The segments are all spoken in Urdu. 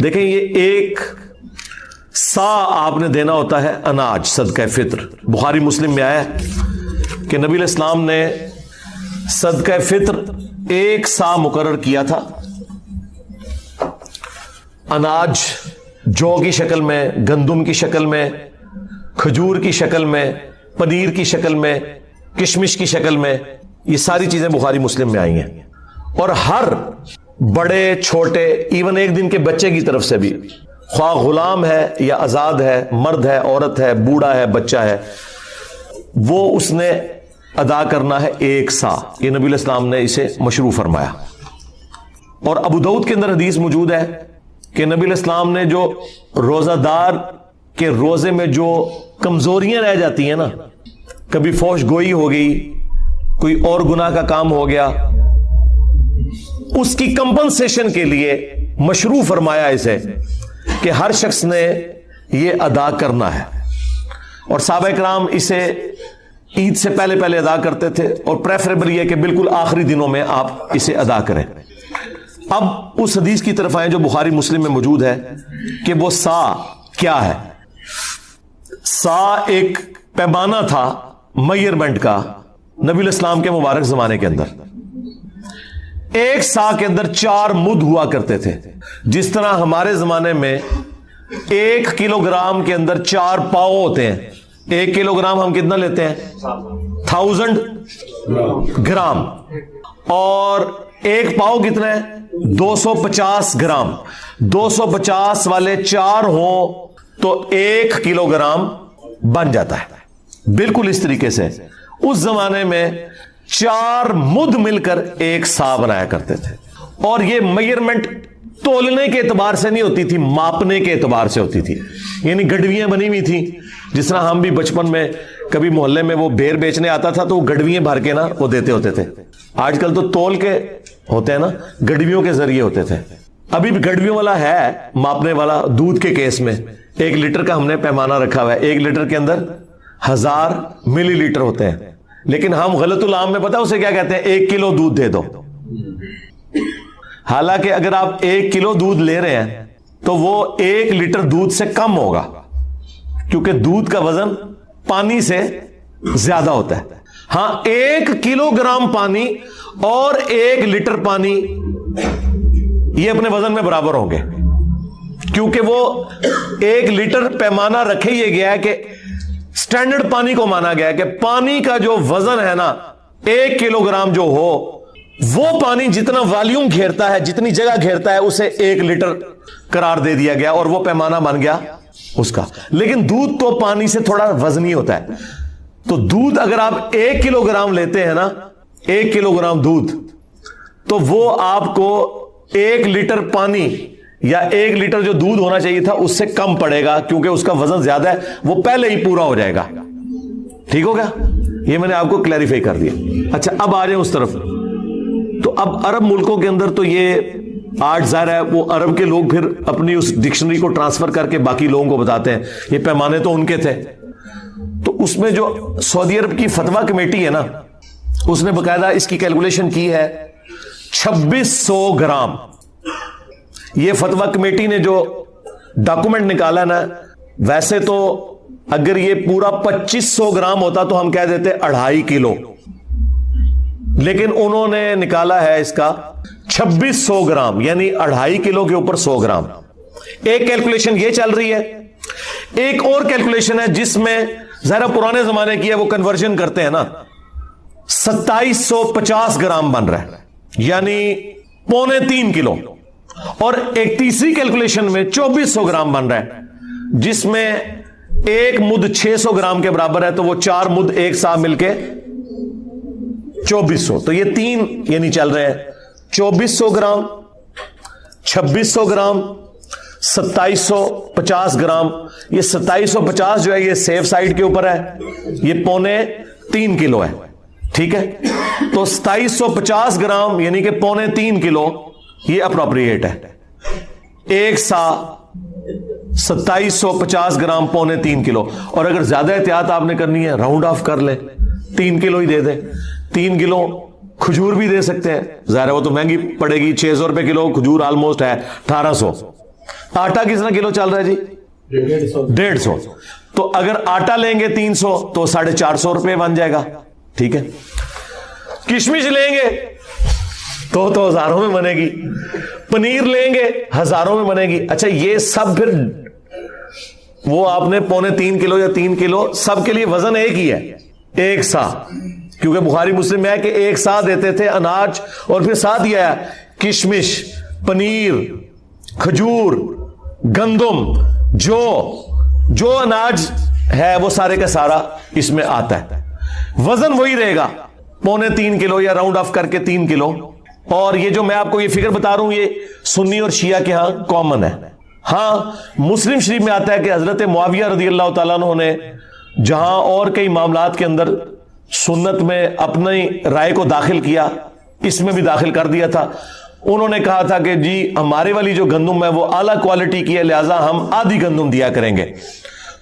دیکھیں یہ ایک سا آپ نے دینا ہوتا ہے اناج صدقہ فطر. بخاری مسلم میں آیا ہے کہ نبی علیہ السلام نے صدقہ فطر ایک سا مقرر کیا تھا. اناج جو کی شکل میں، گندم کی شکل میں، کھجور کی شکل میں، پنیر کی شکل میں، کشمش کی شکل میں، یہ ساری چیزیں بخاری مسلم میں آئی ہیں. اور ہر بڑے چھوٹے ایون ایک دن کے بچے کی طرف سے بھی، خواہ غلام ہے یا آزاد ہے، مرد ہے، عورت ہے، بوڑھا ہے، بچہ ہے، وہ اس نے ادا کرنا ہے ایک سا. یہ نبی علیہ السلام نے اسے مشروع فرمایا. اور ابو داؤد کے اندر حدیث موجود ہے کہ نبی علیہ السلام نے جو روزہ دار کے روزے میں جو کمزوریاں رہ جاتی ہیں نا، کبھی فوش گوئی ہو گئی، کوئی اور گناہ کا کام ہو گیا، اس کی کمپنسیشن کے لیے مشروع فرمایا اسے کہ ہر شخص نے یہ ادا کرنا ہے. اور صحابہ کرام اسے عید سے پہلے پہلے ادا کرتے تھے، اور پریفریبل یہ کہ بالکل آخری دنوں میں آپ اسے ادا کریں. اب اس حدیث کی طرف آئیں جو بخاری مسلم میں موجود ہے کہ وہ سا کیا ہے. سا ایک پیمانہ تھا میئرمنٹ کا نبی علیہ السلام کے مبارک زمانے کے اندر. ایک سا کے اندر 4 مد ہوا کرتے تھے. جس طرح ہمارے زمانے میں 1 کلو گرام کے اندر 4 پاؤ ہوتے ہیں. 1 کلو گرام ہم کتنا لیتے ہیں؟ 1000 گرام. اور 1 پاؤ کتنا ہے؟ 250 گرام. 250 والے 4 ہوں تو 1 کلو گرام بن جاتا ہے. بالکل اس طریقے سے اس زمانے میں 4 مد مل کر ایک سا بنایا کرتے تھے. اور یہ میئرمنٹ تولنے کے اعتبار سے نہیں ہوتی تھی، ماپنے کے اعتبار سے ہوتی تھی. یعنی گڈویاں بنی ہوئی تھیں. جس طرح ہم بھی بچپن میں کبھی محلے میں وہ بیر بیچنے آتا تھا تو وہ گڈویاں بھر کے نا وہ دیتے ہوتے تھے. آج کل تو تول کے ہوتے ہیں نا، گڈویوں کے ذریعے ہوتے تھے. ابھی بھی گڈویوں والا ہے ماپنے والا. دودھ کے کیس میں 1 لیٹر کا ہم نے پیمانہ رکھا ہوا ہے. 1 لیٹر کے اندر 1000 ملی لیٹر ہوتے ہیں. لیکن ہم غلط العام میں پتا اسے کیا کہتے ہیں؟ 1 کلو دودھ دے دو. حالانکہ اگر آپ 1 کلو دودھ لے رہے ہیں تو وہ 1 لیٹر دودھ سے کم ہوگا، کیونکہ دودھ کا وزن پانی سے زیادہ ہوتا ہے. ہاں 1 کلو گرام پانی اور 1 لیٹر پانی یہ اپنے وزن میں برابر ہوں گے، کیونکہ وہ 1 لیٹر پیمانہ رکھے یہ گیا ہے کہ سٹینڈرڈ پانی کو مانا گیا ہے کہ پانی کا جو وزن ہے نا 1 کلو گرام جو ہو، وہ پانی جتنا والیوم گھیرتا ہے، جتنی جگہ گھیرتا ہے، اسے 1 لیٹر قرار دے دیا گیا اور وہ پیمانہ بن گیا اس کا. لیکن دودھ تو پانی سے تھوڑا وزنی ہوتا ہے. تو دودھ اگر آپ 1 کلو گرام لیتے ہیں نا، 1 کلو گرام دودھ، تو وہ آپ کو 1 لیٹر پانی یا 1 لیٹر جو دودھ ہونا چاہیے تھا اس سے کم پڑے گا، کیونکہ اس کا وزن زیادہ ہے، وہ پہلے ہی پورا ہو جائے گا. ٹھیک ہو گیا؟ یہ میں نے آپ کو کلیریفائی کر دیا. اچھا اب آ جائیں اس طرف. تو اب عرب ملکوں کے اندر تو یہ آرٹ ظاہر ہے، وہ عرب کے لوگ پھر اپنی اس ڈکشنری کو ٹرانسفر کر کے باقی لوگوں کو بتاتے ہیں. یہ پیمانے تو ان کے تھے. تو اس میں جو سعودی عرب کی فتویٰ کمیٹی ہے نا، اس نے باقاعدہ اس کی کیلکولیشن کی ہے 2600 گرام. یہ فتویٰ کمیٹی نے جو ڈاکومنٹ نکالا نا، ویسے تو اگر یہ پورا 2500 گرام ہوتا تو ہم کہہ دیتے 2.5 کلو، لیکن انہوں نے نکالا ہے اس کا 2600 گرام، یعنی 2.5 کلو کے اوپر 100 گرام. ایک کیلکولیشن یہ چل رہی ہے. ایک اور کیلکولیشن ہے جس میں ذرا پرانے زمانے کی ہے، وہ کنورژن کرتے ہیں نا، 2750 گرام بن رہا ہے، یعنی 2.25 کلو. اور ایک تیسری کیلکولیشن میں 2400 گرام بن رہا ہے، جس میں 1 مد 600 گرام کے برابر ہے، تو وہ 4 مد ایک ساتھ مل کے 2400. تو یہ 3 یعنی چل رہے ہیں 2400 گرام، 2600 گرام، 2750 گرام. یہ 2750 جو ہے یہ سیف سائڈ کے اوپر ہے، یہ 2.25 کلو ہے. ٹھیک ہے؟ تو 2750 گرام یعنی کہ 2.25 کلو یہ اپروپریٹ ہے. ایک سا 2750 گرام 2.25 کلو. اور اگر زیادہ احتیاط آپ نے کرنی ہے راؤنڈ آف کر لیں، 3 کلو ہی دے دیں. 3 کلو کھجور بھی دے سکتے ہیں، ظاہر ہے وہ تو مہنگی پڑے گی، 600 روپے کلو کھجور آلموسٹ ہے 1800. آٹا کتنا کلو چل رہا ہے جی؟ 150. تو اگر آٹا لیں گے 300 تو 450 روپے بن جائے گا. ٹھیک ہے. کشمش لیں گے تو ہزاروں میں بنے گی. پنیر لیں گے ہزاروں میں بنے گی. اچھا یہ سب پھر وہ آپ نے 2.25 کلو یا 3 کلو سب کے لیے وزن ایک ہی ہے, ایک سا, کیونکہ بخاری مسلم میں ہے کہ ایک سا دیتے تھے اناج, اور پھر ساتھ دیا ہے کشمش, پنیر, کھجور, گندم, جو اناج ہے وہ سارے کا سارا اس میں آتا ہے. وزن وہی رہے گا 2.25 کلو یا راؤنڈ آف کر کے 3 کلو. اور یہ جو میں آپ کو یہ فگر بتا رہا ہوں یہ سنی اور شیعہ کے ہاں کامن ہے. ہاں مسلم شریف میں آتا ہے کہ حضرت معاویہ رضی اللہ تعالیٰ عنہ نے جہاں اور کئی معاملات کے اندر سنت میں اپنی رائے کو داخل کیا, اس میں بھی داخل کر دیا تھا. انہوں نے کہا تھا کہ جی ہمارے والی جو گندم ہے وہ اعلیٰ کوالٹی کی ہے, لہذا ہم آدھی گندم دیا کریں گے.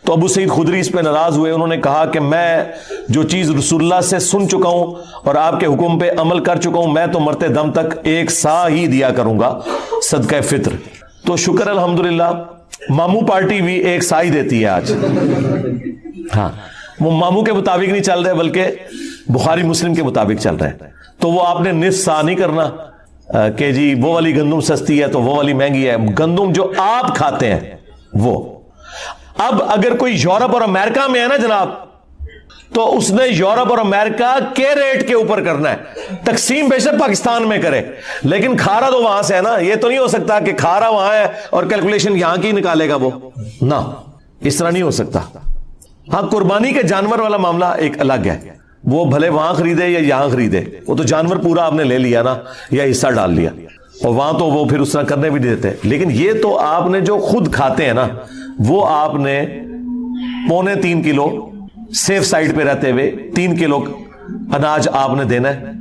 تو ابو سعید خدری اس پہ ناراض ہوئے. انہوں نے کہا کہ میں جو چیز رسول اللہ سے سن چکا ہوں اور آپ کے حکم پہ عمل کر چکا ہوں, میں تو مرتے دم تک ایک سا ہی دیا کروں گا صدقہ فطر. تو شکر الحمدللہ ماموں پارٹی بھی ایک سا ہی دیتی ہے آج. ہاں وہ ماموں کے مطابق نہیں چل رہے بلکہ بخاری مسلم کے مطابق چل رہے ہیں. تو وہ آپ نے نصف سا نہیں کرنا کہ جی وہ والی گندم سستی ہے تو وہ والی مہنگی ہے. گندم جو آپ کھاتے ہیں وہ. اب اگر کوئی یورپ اور امریکہ میں ہے نا جناب, تو اس نے یورپ اور امریکہ کے ریٹ کے اوپر کرنا ہے. تقسیم بے شک پاکستان میں کرے لیکن کھارا تو وہاں سے ہے نا. یہ تو نہیں ہو سکتا کہ کھارا وہاں ہے اور کیلکولیشن یہاں کی نکالے گا وہ, نہ اس طرح نہیں ہو سکتا. ہاں قربانی کے جانور والا معاملہ ایک الگ ہے, وہ بھلے وہاں خریدے یا یہاں خریدے, وہ تو جانور پورا آپ نے لے لیا نا یا حصہ ڈال لیا, اور وہاں تو وہ پھر اس طرح کرنے بھی دیتے. لیکن یہ تو آپ نے جو خود کھاتے ہیں نا وہ آپ نے 3.25 کلو سیف سائڈ پہ رہتے ہوئے 3 کلو اناج آپ نے دینا ہے.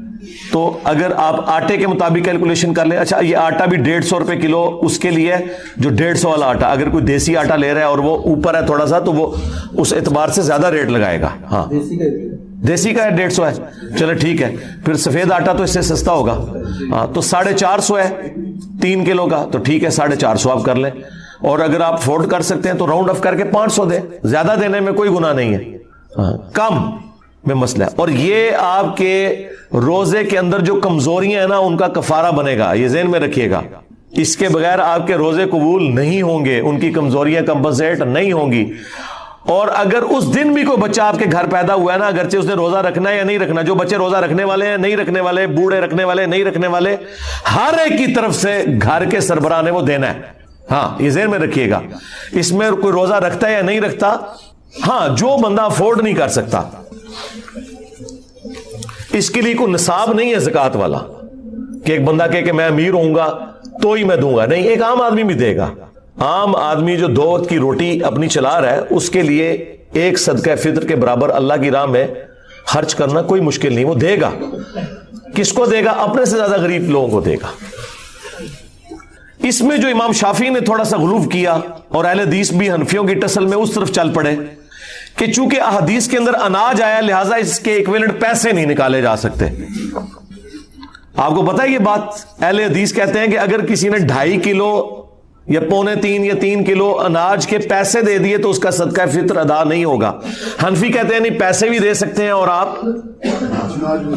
تو اگر آپ آٹے کے مطابق کیلکولیشن کر لیں, اچھا یہ آٹا بھی 150 روپے کلو اس کے لیے جو 150 والا آٹا, اگر کوئی دیسی آٹا لے رہا ہے اور وہ اوپر ہے تھوڑا سا تو وہ اس اعتبار سے زیادہ ریٹ لگائے گا. ہاں دیسی کا ہے 150 ہے, چلے ٹھیک ہے. پھر سفید آٹا تو اس سے سستا ہوگا. ہاں تو 450 ہے 3 کلو کا, تو ٹھیک ہے 450 آپ کر لیں. اور اگر آپ افورڈ کر سکتے ہیں تو راؤنڈ آف کر کے 500 دیں, زیادہ دینے میں کوئی گناہ نہیں ہے. کم میں مسئلہ ہے. اور یہ آپ کے روزے کے اندر جو کمزوریاں ہیں نا ان کا کفارہ بنے گا, یہ ذہن میں رکھیے گا. اس کے بغیر آپ کے روزے قبول نہیں ہوں گے, ان کی کمزوریاں کمپنسیٹ نہیں ہوں گی. اور اگر اس دن بھی کوئی بچہ آپ کے گھر پیدا ہوا ہے نا, اگرچہ اس نے روزہ رکھنا ہے یا نہیں رکھنا, جو بچے روزہ رکھنے والے ہیں نہیں رکھنے والے, بوڑھے رکھنے والے نہیں رکھنے والے, ہر ایک کی طرف سے گھر کے سربراہ نے وہ دینا ہے. ہاں یہ ذہن میں رکھیے گا. اس میں کوئی روزہ رکھتا ہے یا نہیں رکھتا, ہاں جو بندہ افورڈ نہیں کر سکتا اس کے لیے کوئی نصاب نہیں ہے زکوٰۃ والا کہ ایک بندہ کہے کہ میں امیر ہوں گا تو ہی میں دوں گا. نہیں, ایک عام آدمی بھی دے گا. عام آدمی جو 2 وقت کی روٹی اپنی چلا رہا ہے اس کے لیے ایک صدقہ فطر کے برابر اللہ کی راہ میں خرچ کرنا کوئی مشکل نہیں, وہ دے گا. کس کو دے گا؟ اپنے سے زیادہ غریب لوگوں کو دے گا. اس میں جو امام شافعی نے تھوڑا سا غلو کیا اور اہل حدیث بھی حنفیوں کی ٹسل میں اس طرف چل پڑے کہ چونکہ احادیث کے اندر اناج آیا لہذا اس کے ایکویلنٹ پیسے نہیں نکالے جا سکتے. آپ کو پتا ہے یہ بات, اہل حدیث کہتے ہیں کہ اگر کسی نے 2.5 کلو یا 2.25 یا 3 کلو اناج کے پیسے دے دیے تو اس کا صدقہ فطر ادا نہیں ہوگا. حنفی کہتے ہیں نہیں, پیسے بھی دے سکتے ہیں اور آپ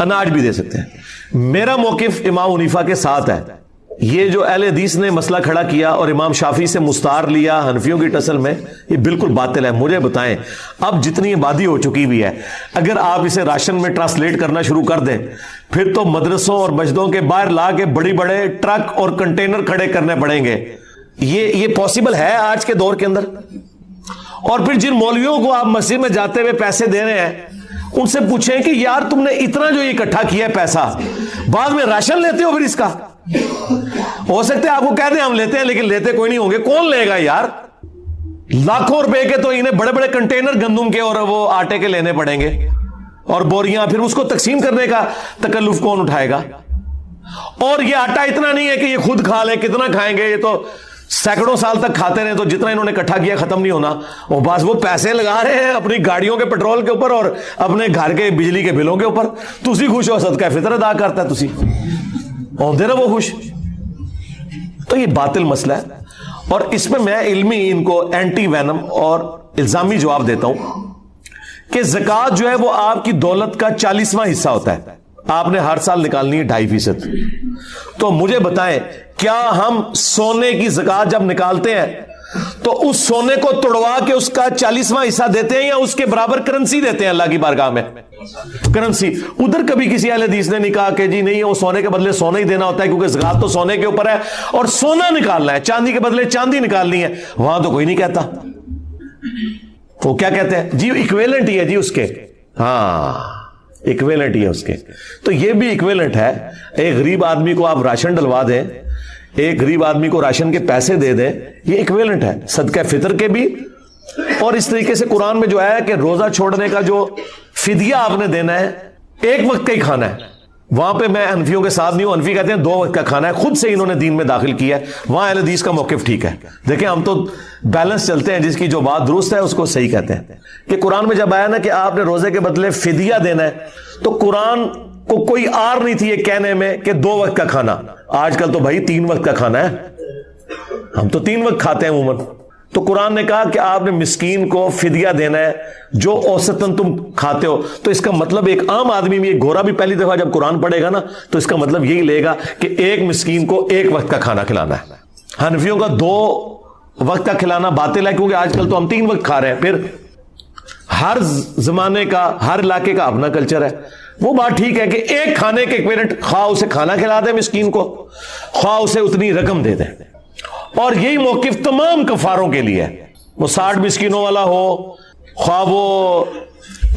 اناج بھی دے سکتے ہیں. میرا موقف امام حنیفہ کے ساتھ ہے. یہ جو اہل حدیث نے مسئلہ کھڑا کیا اور امام شافعی سے مستار لیا حنفیوں کی ٹسل میں, یہ بالکل باطل ہے. مجھے بتائیں اب جتنی آبادی ہو چکی بھی ہے, اگر آپ اسے راشن میں ٹرانسلیٹ کرنا شروع کر دیں پھر تو مدرسوں اور مسجدوں کے باہر لا کے بڑی بڑے ٹرک اور کنٹینر کھڑے کرنے پڑیں گے. یہ پاسبل ہے آج کے دور کے اندر. اور پھر جن مولویوں کو آپ مسجد میں جاتے ہوئے پیسے دے رہے ہیں ان سے پوچھیں کہ یار تم نے اتنا جو یہ اکٹھا کیا ہے پیسہ, بعد میں راشن لیتے ہو پھر اس کا؟ ہو سکتا ہے آپ کو کہہ دیں ہم لیتے ہیں لیکن لیتے کوئی نہیں ہوں گے. کون لے گا یار؟ لاکھوں روپے کے تو انہیں بڑے بڑے کنٹینر گندم کے اور وہ آٹے کے لینے پڑیں گے اور بوریاں, پھر اس کو تقسیم کرنے کا تکلف کون اٹھائے گا؟ اور یہ آٹا اتنا نہیں ہے کہ یہ خود کھا لیں, کتنا کھائیں گے, یہ تو سینکڑوں سال تک کھاتے رہے تو جتنا انہوں نے اکٹھا کیا ختم نہیں ہونا. اور بس وہ پیسے لگا رہے ہیں اپنی گاڑیوں کے پیٹرول کے اوپر اور اپنے گھر کے بجلی کے بلوں کے اوپر. تسی خوش ہو, صدقہ فطر ادا کرتا ہے, تسی آندے رہو وہ خوش. تو یہ باطل مسئلہ ہے. اور اس میں میں علمی ان کو اینٹی وینم اور الزامی جواب دیتا ہوں کہ زکوٰۃ جو ہے وہ آپ کی دولت کا 40واں حصہ ہوتا ہے، آپ نے ہر سال نکالنی ہے 2.5%. تو مجھے بتائیں کیا ہم سونے کی زکوٰۃ جب نکالتے ہیں تو اس سونے کو توڑوا کے اس کا 40واں حصہ دیتے ہیں یا اس کے برابر کرنسی دیتے ہیں اللہ کی بارگاہ میں؟ کرنسی. ادھر کبھی کسی اہل حدیث نے نہیں کہا کہ جی نہیں وہ سونے کے بدلے سونا ہی دینا ہوتا ہے کیونکہ زکوٰۃ تو سونے کے اوپر ہے اور سونا نکالنا ہے، چاندی کے بدلے چاندی نکالنی ہے. وہاں تو کوئی نہیں کہتا. وہ کیا کہتے ہیں جی ایکویلنٹ ہی ہے جی اس کے. ہاں ایکویلنٹ ہی ہے اس کے. تو یہ بھی ایکویلنٹ ہے. ایک غریب آدمی کو آپ راشن ڈلوا دیں، ایک غریب آدمی کو راشن کے پیسے دے دیں، یہ ایکویلنٹ ہے صدقہ فطر کے بھی. اور اس طریقے سے قرآن میں جو ہے کہ روزہ چھوڑنے کا جو فدیہ آپ نے دینا ہے ایک وقت کا ہی کھانا ہے. وہاں پہ میں حنفیوں کے ساتھ نہیں ہوں، حنفی کہتے ہیں 2 وقت کا کھانا ہے، خود سے انہوں نے دین میں داخل کیا ہے. وہاں اہل حدیث کا موقف ٹھیک ہے. دیکھیں ہم تو بیلنس چلتے ہیں، جس کی جو بات درست ہے اس کو صحیح کہتے ہیں. کہ قرآن میں جب آیا نا کہ آپ نے روزے کے بدلے فدیہ دینا ہے تو قرآن کو کوئی آر نہیں تھی یہ کہنے میں کہ 2 وقت کا کھانا. آج کل تو بھائی 3 وقت کا کھانا ہے، ہم تو 3 وقت کھاتے ہیں عموماً. تو قرآن نے کہا کہ آپ نے مسکین کو فدیہ دینا ہے جو اوسطاً تم کھاتے ہو. تو اس کا مطلب ایک عام آدمی بھی، ایک گورا بھی پہلی دفعہ جب قرآن پڑھے گا نا تو اس کا مطلب یہی لے گا کہ ایک مسکین کو 1 وقت کا کھانا کھلانا ہے. حنفیوں کا 2 وقت کا کھلانا باطل ہے کیونکہ آج کل تو ہم 3 وقت کھا رہے ہیں. پھر ہر زمانے کا ہر علاقے کا اپنا کلچر ہے. وہ بات ٹھیک ہے کہ ایک کھانے کے ایکویلنٹ خواہ اسے کھانا کھلا دیں مسکین کو، خواہ اسے اتنی رقم دے دیں. اور یہی موقف تمام کفاروں کے لیے ہے. وہ 60 مسکینوں والا ہو، خواہ وہ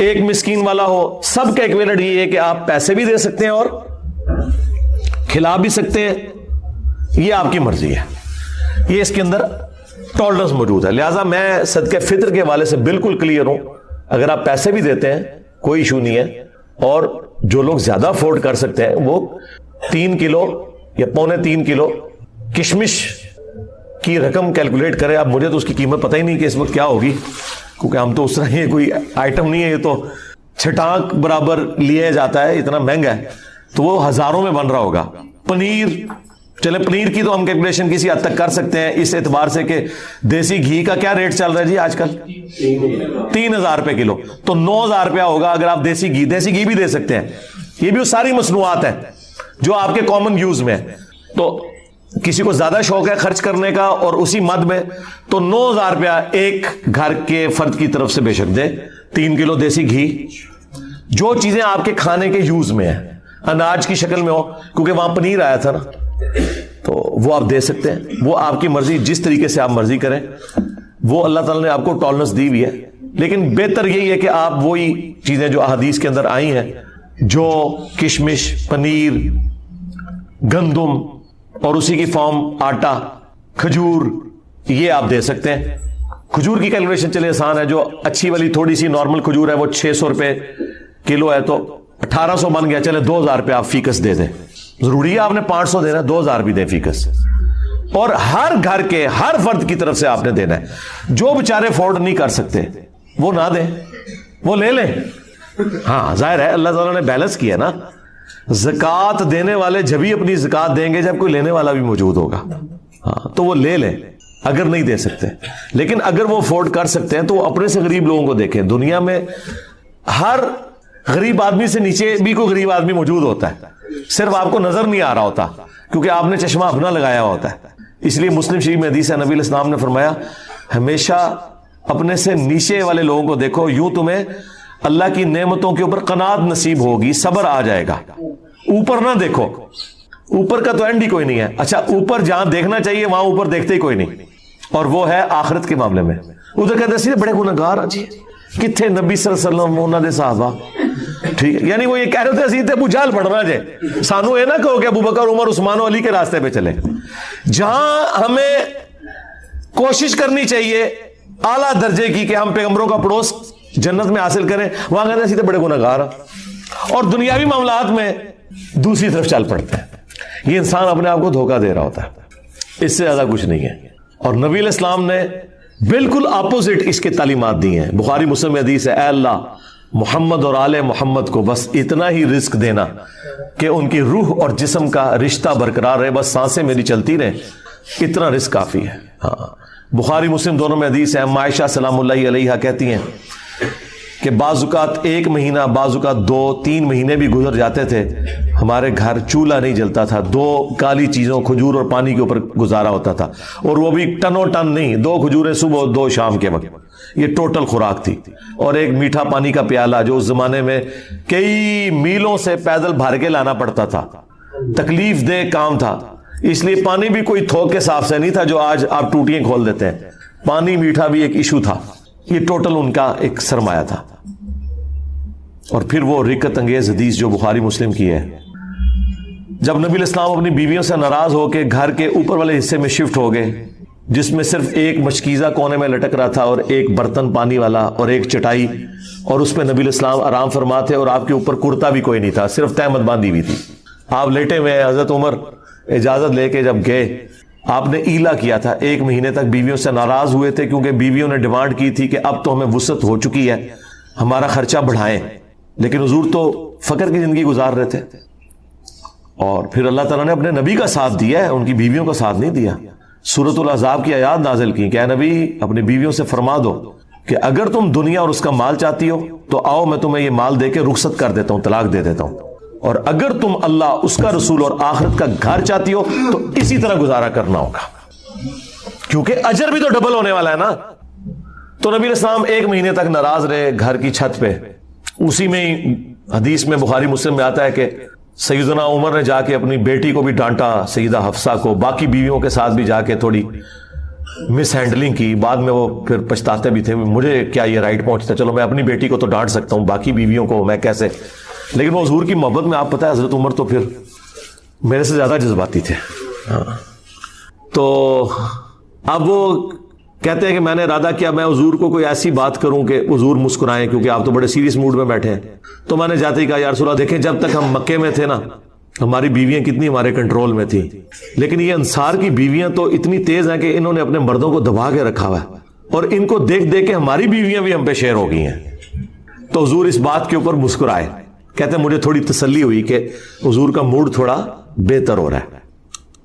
1 مسکین والا ہو، سب کا ایکویلنٹ یہ ہے کہ آپ پیسے بھی دے سکتے ہیں اور کھلا بھی سکتے ہیں. یہ آپ کی مرضی ہے. یہ اس کے اندر ٹالرنس موجود ہے. لہٰذا میں صدقہ فطر کے حوالے سے بالکل کلیئر ہوں. اگر آپ پیسے بھی دیتے ہیں کوئی ایشو نہیں ہے. اور جو لوگ زیادہ افورڈ کر سکتے ہیں وہ 3 کلو یا 2.25 کلو کشمش کی رقم کیلکولیٹ کرے. اب مجھے تو اس کی قیمت پتہ ہی نہیں کہ اس وقت کیا ہوگی کیونکہ ہم تو اس طرح یہ کوئی آئٹم نہیں ہے، یہ تو چھٹانک برابر لیا جاتا ہے، اتنا مہنگا ہے. تو وہ ہزاروں میں بن رہا ہوگا. پنیر، چلے پنیر کی تو ہم کیلکولیشن کسی حد تک کر سکتے ہیں اس اعتبار سے کہ دیسی گھی کا کیا ریٹ چل رہا ہے جی آج کل؟ 3000 روپے کلو. تو 9000 روپیہ ہوگا اگر آپ دیسی گھی بھی دے سکتے ہیں. یہ بھی ساری مصنوعات ہیں جو آپ کے کامن یوز میں ہے. تو کسی کو زیادہ شوق ہے خرچ کرنے کا اور اسی مد میں تو 9000 روپیہ ایک گھر کے فرد کی طرف سے بے شک دے. 3 کلو دیسی گھی، جو چیزیں آپ کے کھانے کے یوز میں ہیں، اناج کی شکل میں ہو، کیونکہ وہاں پنیر آیا تھا نا، تو وہ آپ دے سکتے ہیں. وہ آپ کی مرضی، جس طریقے سے آپ مرضی کریں. وہ اللہ تعالیٰ نے آپ کو ٹالرنس دی ہوئی ہے. لیکن بہتر یہی ہے کہ آپ وہی چیزیں جو احادیث کے اندر آئی ہیں، جو کشمش، پنیر، گندم اور اسی کی فارم آٹا، کھجور، یہ آپ دے سکتے ہیں. کھجور کی کیلکولیشن چلے آسان ہے. جو اچھی والی تھوڑی سی نارمل کھجور ہے وہ 600 روپے کلو ہے، تو 1800 بن گیا. چلے 2000 روپے آپ فیکس دے دیں. ضروری ہے آپ نے 500 دینا، 2000 بھی دیں فیکس. اور ہر گھر کے ہر فرد کی طرف سے آپ نے دینا ہے. جو بیچارے افورڈ نہیں کر سکتے وہ نہ دیں، وہ لے لیں. ہاں ظاہر ہے اللہ تعالیٰ نے بیلنس کیا نا. زکوٰۃ دینے والے جبھی اپنی زکوٰۃ دیں گے جب کوئی لینے والا بھی موجود ہوگا. ہاں تو وہ لے لیں اگر نہیں دے سکتے. لیکن اگر وہ افورڈ کر سکتے ہیں تو وہ اپنے سے غریب لوگوں کو دیکھیں. دنیا میں ہر غریب آدمی سے نیچے بھی کوئی غریب آدمی موجود ہوتا ہے، صرف آپ کو نظر نہیں آ رہا ہوتا کیونکہ آپ نے چشمہ اپنا لگایا ہوتا ہے. اس لیے مسلم شریف میں حدیث ہے، نبی علیہ السلام نے فرمایا ہمیشہ اپنے سے نیچے والے لوگوں کو دیکھو، یوں تمہیں اللہ کی نعمتوں کے اوپر قناعت نصیب ہوگی، صبر آ جائے گا. اوپر نہ دیکھو، اوپر کا تو اینڈ ہی کوئی نہیں ہے. اچھا اوپر جہاں دیکھنا چاہیے وہاں اوپر دیکھتے ہی کوئی نہیں، اور وہ ہے آخرت کے معاملے میں. ادھر کہتے ہیں بڑے گناہگار جی کتنے نبی صلی اللہ علیہ وسلم انہوں نے صحابہ، ٹھیک ہے. یعنی وہ یہ کہہ رہے تھے حضرت ابو جہل پڑھنا جائے، سانو یہ نہ کہو کہ ابو بکر، عمر، عثمان و علی کے راستے پہ چلے. جہاں ہمیں کوشش کرنی چاہیے اعلیٰ درجے کی کہ ہم پیغمبروں کا پڑوس جنت میں حاصل کریں، وہاں کہتے ہیں سیدھے بڑے گناہگار، اور دنیاوی معاملات میں دوسری طرف چل پڑتے ہیں. یہ انسان اپنے آپ کو دھوکہ دے رہا ہوتا ہے، اس سے زیادہ کچھ نہیں ہے. اور نبی علیہ السلام نے بالکل اپوزٹ اس کے تعلیمات دی ہیں. بخاری مسلم حدیث ہے، اے اللہ محمد اور آل محمد کو بس اتنا ہی رزق دینا کہ ان کی روح اور جسم کا رشتہ برقرار رہے، بس سانسیں میری چلتی رہیں، اتنا رزق کافی ہے. ہاں بخاری مسلم دونوں میں حدیث ہے. عائشہ سلام اللہ علیہا کہتی ہیں کہ بعض اوقات 1 مہینہ، بعض اوقات 2-3 مہینے بھی گزر جاتے تھے، ہمارے گھر چولہا نہیں جلتا تھا. 2 کالی چیزوں، کھجور اور پانی کے اوپر گزارا ہوتا تھا، اور وہ بھی ٹنوں ٹن نہیں، 2 کھجوریں صبح اور 2 شام کے وقت. یہ ٹوٹل خوراک تھی. اور ایک میٹھا پانی کا پیالہ جو اس زمانے میں کئی میلوں سے پیدل بھر کے لانا پڑتا تھا، تکلیف دہ کام تھا. اس لیے پانی بھی کوئی تھوک کے صاف سے نہیں تھا جو آج آپ ٹوٹیاں کھول دیتے ہیں. پانی میٹھا بھی ایک ایشو تھا. یہ ٹوٹل ان کا ایک سرمایہ تھا. اور پھر وہ رکت انگیز حدیث جو بخاری مسلم کی ہے، جب نبی علیہ السلام اپنی بیویوں سے ناراض ہو کے گھر کے اوپر والے حصے میں شفٹ ہو گئے، جس میں صرف ایک مشکیزہ کونے میں لٹک رہا تھا اور ایک برتن پانی والا اور ایک چٹائی، اور اس پہ نبی علیہ السلام آرام فرما تھے، اور آپ کے اوپر کرتا بھی کوئی نہیں تھا، صرف تہمت باندھی ہوئی تھی. آپ لیٹے ہوئے ہیں. حضرت عمر اجازت لے کے جب گئے، آپ نے ایلا کیا تھا. 1 مہینے تک بیویوں سے ناراض ہوئے تھے کیونکہ بیویوں نے ڈیمانڈ کی تھی کہ اب تو ہمیں وسعت ہو چکی ہے، ہمارا خرچہ بڑھائیں. لیکن حضور تو فقر کی زندگی گزار رہے تھے. اور پھر اللہ تعالیٰ نے اپنے نبی کا ساتھ دیا ہے، ان کی بیویوں کا ساتھ نہیں دیا. سورۃ الاحزاب کی آیات نازل کی کہ اے نبی اپنی بیویوں سے فرما دو کہ اگر تم دنیا اور اس کا مال چاہتی ہو تو آؤ میں تمہیں یہ مال دے کے رخصت کر دیتا ہوں، طلاق دے دیتا ہوں. اور اگر تم اللہ، اس کا رسول اور آخرت کا گھر چاہتی ہو تو اسی طرح گزارا کرنا ہوگا، کیونکہ اجر بھی تو ڈبل ہونے والا ہے نا. تو نبی علیہ السلام 1 مہینے تک ناراض رہے گھر کی چھت پہ. اسی میں ہی حدیث میں بخاری مسلم میں آتا ہے کہ سیدنا عمر نے جا کے اپنی بیٹی کو بھی ڈانٹا، سیدہ حفصہ کو، باقی بیویوں کے ساتھ بھی جا کے تھوڑی مس ہینڈلنگ کی. بعد میں وہ پھر پچھتاتے بھی تھے، مجھے کیا یہ رائٹ پہنچتا، چلو میں اپنی بیٹی کو تو ڈانٹ سکتا ہوں، باقی بیویوں کو میں کیسے. لیکن وہ حضور کی محبت میں، آپ پتہ ہے حضرت عمر تو پھر میرے سے زیادہ جذباتی تھے. تو اب وہ کہتے ہیں کہ میں نے ارادہ کیا میں حضور کو کوئی ایسی بات کروں کہ حضور مسکرائیں، کیونکہ آپ تو بڑے سیریس موڈ میں بیٹھے ہیں. تو میں نے جاتے ہی کہا یا رسول اللہ دیکھیں جب تک ہم مکے میں تھے نا ہماری بیویاں کتنی ہمارے کنٹرول میں تھیں، لیکن یہ انصار کی بیویاں تو اتنی تیز ہیں کہ انہوں نے اپنے مردوں کو دبا کے رکھا ہوا ہے، اور ان کو دیکھ دیکھ کے ہماری بیویاں بھی ہم پہ شیر ہو گئی ہیں. تو حضور اس بات کے اوپر مسکرائے. کہتے ہیں مجھے تھوڑی تسلی ہوئی کہ حضور کا موڈ تھوڑا بہتر ہو رہا ہے.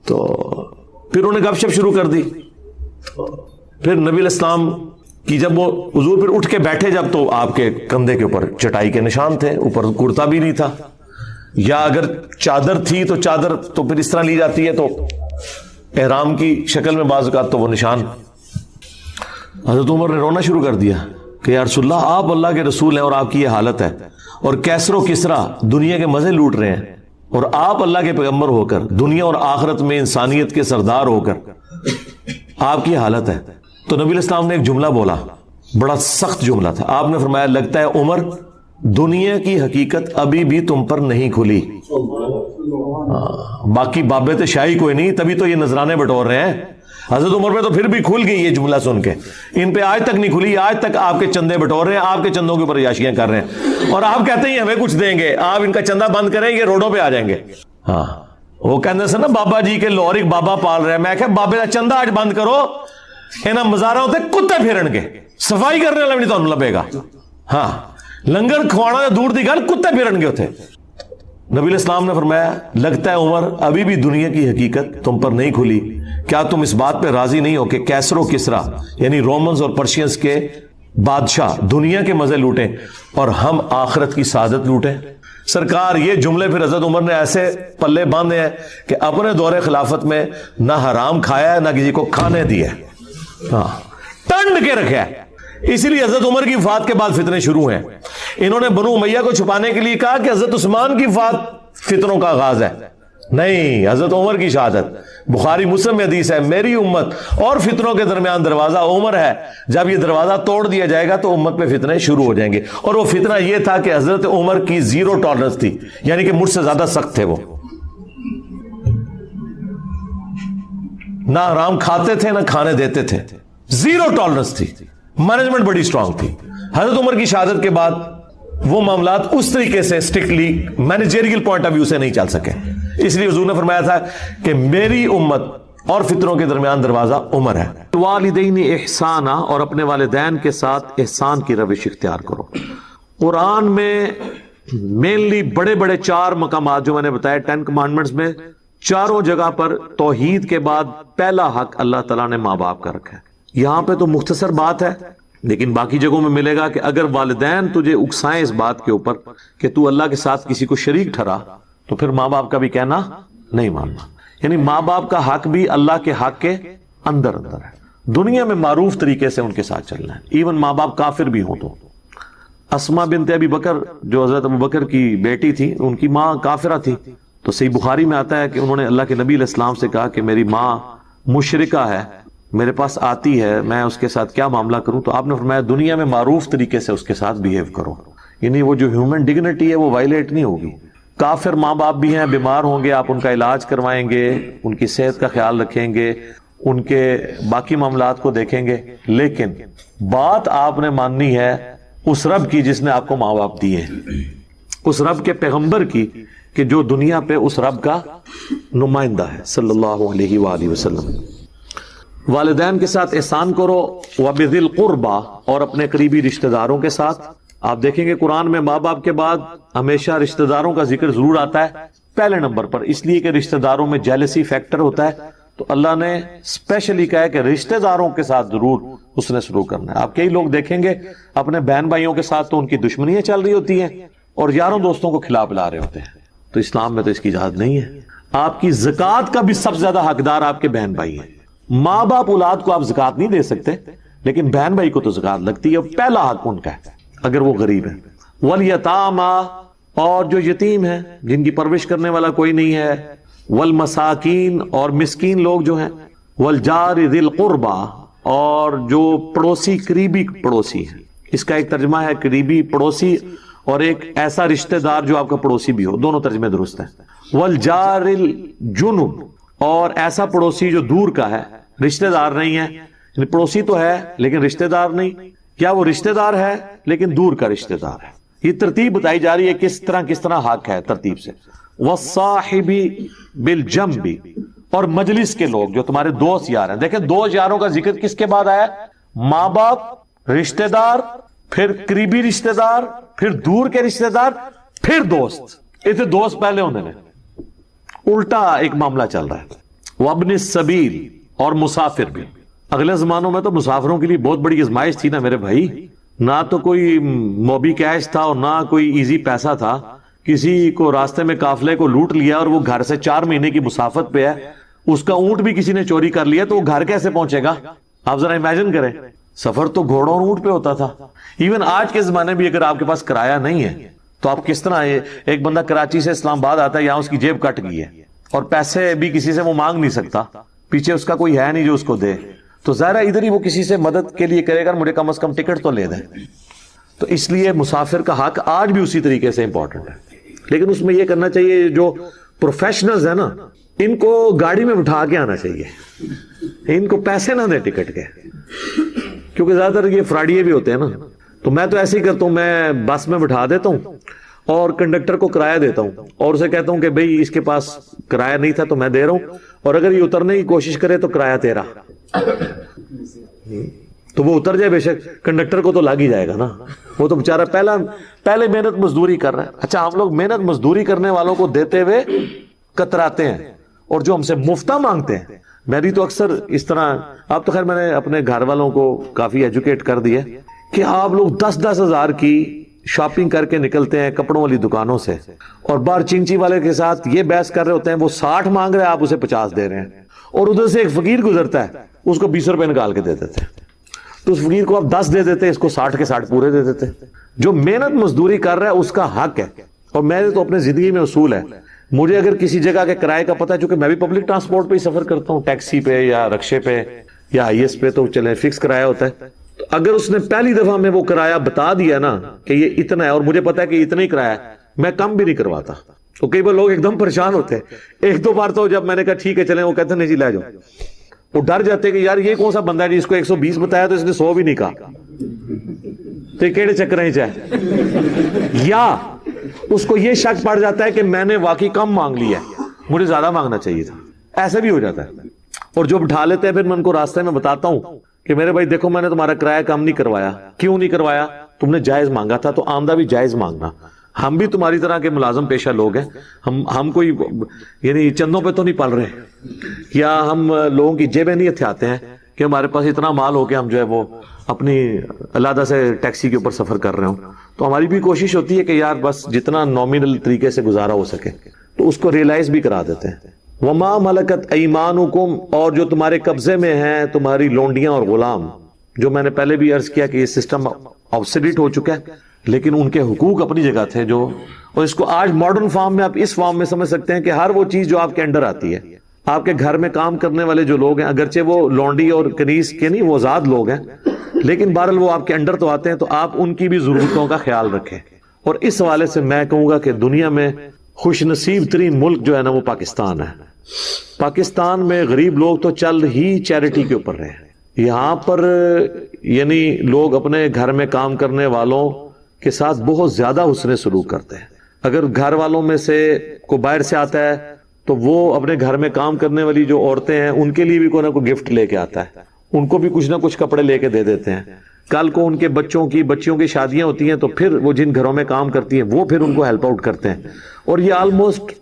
تو پھر انہوں نے گپ شپ شروع کر دی. پھر نبی علیہ السلام کی جب وہ حضور پھر اٹھ کے بیٹھے جب، تو آپ کے کندھے کے اوپر چٹائی کے نشان تھے، اوپر کرتا بھی نہیں تھا، یا اگر چادر تھی تو چادر تو پھر اس طرح لی جاتی ہے تو احرام کی شکل میں بعض اوقات تو وہ نشان. حضرت عمر نے رونا شروع کر دیا کہ یا رسول اللہ آپ اللہ کے رسول ہیں اور آپ کی یہ حالت ہے، اور کیسر و کسرا دنیا کے مزے لوٹ رہے ہیں، اور آپ اللہ کے پیغمبر ہو کر دنیا اور آخرت میں انسانیت کے سردار ہو کر آپ کی حالت ہے. تو نبی علیہ السلام نے ایک جملہ بولا، بڑا سخت جملہ تھا. آپ نے فرمایا لگتا ہے عمر دنیا کی حقیقت ابھی بھی تم پر نہیں کھلی. باقی بابے تو شاہی کوئی نہیں، تبھی تو یہ نذرانے بٹور رہے ہیں. حضرت عمر پہ تو پھر بھی کھل گئی یہ جملہ سن کے، ان پہ آج تک نہیں کھلی. آج تک آپ کے چندے بٹور رہے ہیں، آپ کے چندوں کے اوپر عیاشیاں کر رہے ہیں، اور آپ کہتے ہیں ہمیں کچھ دیں گے. آپ ان کا چندہ بند کریں یہ روڈوں پہ آ جائیں گے. ہاں وہ کہتے ہیں نا بابا جی کے لور ایک بابا پال رہے ہیں. میں کہ بابے کا چندہ آج بند کرو، انہاں مزارہ ہوتے کتے پھیرن گے، صفائی کرنے والا بھی نہیں تو لبے گا. ہاں لنگر کھوانا دور دی گل، کتے پھیرن گے ہوتے. نبی علیہ السلام نے فرمایا لگتا ہے عمر ابھی بھی دنیا کی حقیقت تم پر نہیں کھلی. کیا تم اس بات پہ راضی نہیں ہو کہ کیسر و کسرا یعنی رومنز اور پرشینز کے بادشاہ دنیا کے مزے لوٹیں اور ہم آخرت کی سعادت لوٹیں. سرکار یہ جملے پھر حضرت عمر نے ایسے پلے باندھے ہیں کہ اپنے دور خلافت میں نہ حرام کھایا ہے نہ کسی کو کھانے دیا ہے. ہاں ٹنڈ کے رکھا ہے. اسی لیے حضرت عمر کی وفات کے بعد فتنے شروع ہیں. انہوں نے بنو امیہ کو چھپانے کے لیے کہا کہ حضرت عثمان کی وفات فتنوں کا آغاز ہے. نہیں، حضرت عمر کی شہادت. بخاری مسلم میں حدیث ہے میری امت اور فتنوں کے درمیان دروازہ عمر ہے، جب یہ دروازہ توڑ دیا جائے گا تو امت پہ فتنے شروع ہو جائیں گے. اور وہ فتنہ یہ تھا کہ حضرت عمر کی 0 ٹالرنس تھی، یعنی کہ مجھ سے زیادہ سخت تھے. وہ نہ حرام کھاتے تھے نہ کھانے دیتے تھے، 0 ٹالرنس تھی. مینجمنٹ بڑی سٹرانگ تھی. حضرت عمر کی شہادت کے بعد وہ معاملات اس طریقے سے strictly managerial point of view سے نہیں چل سکے. اس لیے حضور نے فرمایا تھا کہ میری امت اور فتنوں کے درمیان دروازہ عمر ہے. والدین احسانہ، اور اپنے والدین کے ساتھ احسان کی روش اختیار کرو. قرآن میں مینلی بڑے بڑے 4 مقامات جو میں نے بتایا 10 کمانڈمنٹس میں چاروں جگہ پر توحید کے بعد پہلا حق اللہ تعالیٰ نے ماں باپ کا رکھا ہے. یہاں پہ تو مختصر بات ہے، لیکن باقی جگہوں میں ملے گا کہ اگر والدین تجھے اکسائیں اس بات کے اوپر کہ تو اللہ کے ساتھ کسی کو شریک ٹھہرا، تو پھر ماں باپ کا بھی کہنا نہیں ماننا. یعنی ماں باپ کا حق بھی اللہ کے حق کے اندر اندر ہے. دنیا میں معروف طریقے سے ان کے ساتھ چلنا ہے، ایون ماں باپ کافر بھی ہوں تو. اسما بنت ابی بکر جو حضرت ابو بکر کی بیٹی تھی، ان کی ماں کافرہ تھی، تو صحیح بخاری میں آتا ہے کہ انہوں نے اللہ کے نبی علیہ السلام سے کہا کہ میری ماں مشرکہ ہے، میرے پاس آتی ہے، میں اس کے ساتھ کیا معاملہ کروں؟ تو آپ نے فرمایا دنیا میں معروف طریقے سے اس کے ساتھ بیہیو کرو. یعنی وہ جو ہیومن ڈگنیٹی ہے وہ وائلیٹ نہیں ہوگی. کافر ماں باپ بھی ہیں، بیمار ہوں گے، آپ ان کا علاج کروائیں گے، ان کی صحت کا خیال رکھیں گے، ان کے باقی معاملات کو دیکھیں گے، لیکن بات آپ نے ماننی ہے اس رب کی جس نے آپ کو ماں باپ دیے ہیں، اس رب کے پیغمبر کی کہ جو دنیا پہ اس رب کا نمائندہ ہے صلی اللہ علیہ وآلہ وسلم. والدین کے ساتھ احسان کرو، وَبِذِي الْقُرْبَى، اور اپنے قریبی رشتہ داروں کے ساتھ. آپ دیکھیں گے قرآن میں ماں باپ کے بعد ہمیشہ رشتہ داروں کا ذکر ضرور آتا ہے پہلے نمبر پر، اس لیے کہ رشتہ داروں میں جیلسی فیکٹر ہوتا ہے. تو اللہ نے اسپیشلی کہا ہے کہ رشتہ داروں کے ساتھ ضرور اس نے شروع کرنا ہے. آپ کئی لوگ دیکھیں گے اپنے بہن بھائیوں کے ساتھ تو ان کی دشمنیاں چل رہی ہوتی ہیں اور یاروں دوستوں کو کھلا پلا رہے ہوتے ہیں. تو اسلام میں تو اس کی اجازت نہیں ہے. آپ کی زکوٰۃ کا بھی سب سے زیادہ حقدار آپ کے بہن بھائی ہیں. ماں باپ اولاد کو آپ زکوٰۃ نہیں دے سکتے، لیکن بہن بھائی کو تو زکوٰۃ لگتی ہے، پہلا حق ان کا ہے اگر وہ غریب ہے. والیتامی، اور جو یتیم ہیں جن کی پرورش کرنے والا کوئی نہیں ہے. والمساکین، اور مسکین لوگ جو ہیں. والجار ذی القربى، اور جو پڑوسی قریبی پڑوسی ہیں. اس کا ایک ترجمہ ہے قریبی پڑوسی اور ایک ایسا رشتہ دار جو آپ کا پڑوسی بھی ہو، دونوں ترجمے درست ہیں. والجار الجنب، اور ایسا پڑوسی جو دور کا ہے، رشتہ دار نہیں ہے. یعنی پڑوسی تو ہے لیکن رشتہ دار نہیں، یا وہ رشتہ دار ہے لیکن دور کا رشتہ دار ہے. یہ ترتیب بتائی جا رہی ہے کس طرح حق ہے ترتیب سے. والصاحب بالجنب، اور مجلس کے لوگ جو تمہارے دوست یار ہیں. دیکھیں دوست یاروں کا ذکر کس کے بعد آیا؟ ماں باپ، رشتہ دار، پھر قریبی رشتہ دار، پھر دور کے رشتہ دار، پھر دوست. اسے دوست پہلے ہونے لیں، الٹا ایک معاملہ چل رہا ہے. وابن السبیل، اور مسافر بھی. اگلے زمانوں میں تو مسافروں کے لیے بہت بڑی آزمائش تھی نا میرے بھائی. نہ تو کوئی موبی کیش تھا اور نہ کوئی ایزی پیسہ تھا. کسی کو راستے میں قافلے کو لوٹ لیا اور وہ گھر سے 4 مہینے کی مسافت پہ ہے، اس کا اونٹ بھی کسی نے چوری کر لیا تو وہ گھر کیسے پہنچے گا؟ آپ ذرا امیجن کریں. سفر تو گھوڑوں اور اونٹ پہ ہوتا تھا. ایون آج کے زمانے بھی اگر آپ کے پاس کرایہ نہیں ہے تو آپ کس طرح ایک بندہ کراچی سے اسلام آباد آتا ہے، یہاں اس کی جیب کٹ گئی ہے اور پیسے بھی کسی سے وہ مانگ نہیں سکتا، پیچھے اس کا کوئی ہے نہیں جو اس کو دے، تو ظاہر ادھر ہی وہ کسی سے مدد کے لیے کرے گا مجھے کم از کم ٹکٹ تو لے دیں. تو اس لیے مسافر کا حق آج بھی اسی طریقے سے امپورٹنٹ ہے. لیکن اس میں یہ کرنا چاہیے جو پروفیشنلز ہیں نا، ان کو گاڑی میں بٹھا کے آنا چاہیے، ان کو پیسے نہ دیں ٹکٹ کے، کیونکہ زیادہ تر یہ فراڈیے بھی ہوتے ہیں نا. تو میں تو ایسے ہی کرتا ہوں، میں بس میں بٹھا دیتا ہوں اور کنڈکٹر کو کرایہ دیتا ہوں اور اسے کہتا ہوں کہ بھئی اس کے پاس کرایہ نہیں تھا تو میں دے رہا ہوں، اور اگر یہ اترنے کی کوشش کرے تو کرایہ تیرا، تو وہ اتر جائے. بے شک کنڈکٹر کو تو لگ ہی جائے گا نا، وہ تو بیچارہ پہلے محنت مزدوری کر رہا ہے. اچھا ہم لوگ محنت مزدوری کرنے والوں کو دیتے ہوئے کتراتے ہیں، اور جو ہم سے مفتہ مانگتے ہیں. میری تو اکثر اس طرح، اب تو خیر میں نے اپنے گھر والوں کو کافی ایجوکیٹ کر دیا کہ آپ لوگ 10-10 ہزار کی شاپنگ کر کے نکلتے ہیں کپڑوں والی دکانوں سے، اور باہر چنچی والے کے ساتھ یہ بحث کر رہے ہوتے ہیں، وہ 60 مانگ رہے ہیں، آپ اسے 50 دے رہے ہیں، اور ادھر سے ایک فقیر گزرتا ہے اس کو 20 روپے نکال کے دے دیتے ہیں. تو اس فقیر کو آپ 10 دے دیتے، اس کو 60 کے 60 پورے دے دیتے. جو محنت مزدوری کر رہا ہے اس کا حق ہے. اور میرے تو اپنے زندگی میں اصول ہے، مجھے اگر کسی جگہ کے کرائے کا پتہ ہے، چونکہ میں بھی پبلک ٹرانسپورٹ پہ ہی سفر کرتا ہوں، ٹیکسی پہ یا رکشے پہ یا آئی ایس پہ، تو چلے فکس کرایہ ہوتا ہے. تو اگر اس نے پہلی دفعہ میں وہ کرایہ بتا دیا نا کہ یہ اتنا ہے، اور مجھے پتا ہے کہ اتنا ہی کرایہ ہے، میں کم بھی نہیں کرواتا. تو کئی بار لوگ ایک دم پریشان ہوتے ہیں. 1-2 بار تو جب میں نے کہا ٹھیک ہے چلیں، وہ کہتے ہیں نہیں جی لے جاؤ. وہ ڈر جاتے کہ یار یہ کون سا بندہ ہے جی، اس کو 120 بتایا تو اس نے 100 بھی نہیں کہا، تو یہ کیڑے چکر ہیں چاہے. یا اس کو یہ شک پڑ جاتا ہے کہ میں نے واقعی کم مانگ لیا ہے، مجھے زیادہ مانگنا چاہیے تھا. ایسا بھی ہو جاتا ہے. اور جو بٹھا لیتے ہیں پھر میں ان کو راستے میں بتاتا ہوں کہ میرے بھائی دیکھو میں نے تمہارا کرایہ کم نہیں کروایا. کیوں نہیں کروایا؟ تم نے جائز مانگا تھا، تو آمدہ بھی جائز مانگنا. ہم بھی تمہاری طرح کے ملازم پیشہ لوگ ہیں، ہم کوئی یعنی چندوں پہ تو نہیں پل رہے، یا ہم لوگوں کی جیبیں نہیں ہتھیاتے ہیں کہ ہمارے پاس اتنا مال ہو کے ہم جو ہے وہ اپنی علیحدہ سے ٹیکسی کے اوپر سفر کر رہے ہوں. تو ہماری بھی کوشش ہوتی ہے کہ یار بس جتنا نامینل طریقے سے گزارا ہو سکے تو اس کو ریلائز بھی کرا دیتے ہیں. وما ملکت ایمانکم، اور جو تمہارے قبضے میں ہیں تمہاری لونڈیاں اور غلام، جو میں نے پہلے بھی عرض کیا کہ یہ سسٹم آبسلیٹ ہو چکا ہے، لیکن ان کے حقوق اپنی جگہ تھے جو، اور اس کو آج ماڈرن فارم میں آپ اس فارم میں سمجھ سکتے ہیں کہ ہر وہ چیز جو آپ کے انڈر آتی ہے، آپ کے گھر میں کام کرنے والے جو لوگ ہیں، اگرچہ وہ لونڈی اور کنیز کے نہیں، وہ آزاد لوگ ہیں، لیکن بہرحال وہ آپ کے انڈر تو آتے ہیں، تو آپ ان کی بھی ضرورتوں کا خیال رکھیں. اور اس حوالے سے میں کہوں گا کہ دنیا میں خوش نصیب ترین ملک جو ہے نا وہ پاکستان ہے. پاکستان میں غریب لوگ تو چل ہی چیریٹی کے اوپر رہے ہیں. یہاں پر یعنی لوگ اپنے گھر میں کام کرنے والوں کے ساتھ بہت زیادہ حسن سلوک کرتے ہیں. اگر گھر والوں میں سے کوئی باہر سے آتا ہے تو وہ اپنے گھر میں کام کرنے والی جو عورتیں ہیں ان کے لیے بھی کوئی نہ کوئی گفٹ لے کے آتا ہے، ان کو بھی کچھ نہ کچھ کپڑے لے کے دے دیتے ہیں. کل کو ان کے بچیوں کی شادیاں ہوتی ہیں تو پھر وہ جن گھروں میں کام کرتی ہیں وہ پھر ان کو ہیلپ آؤٹ کرتے ہیں. اور یہ آلموسٹ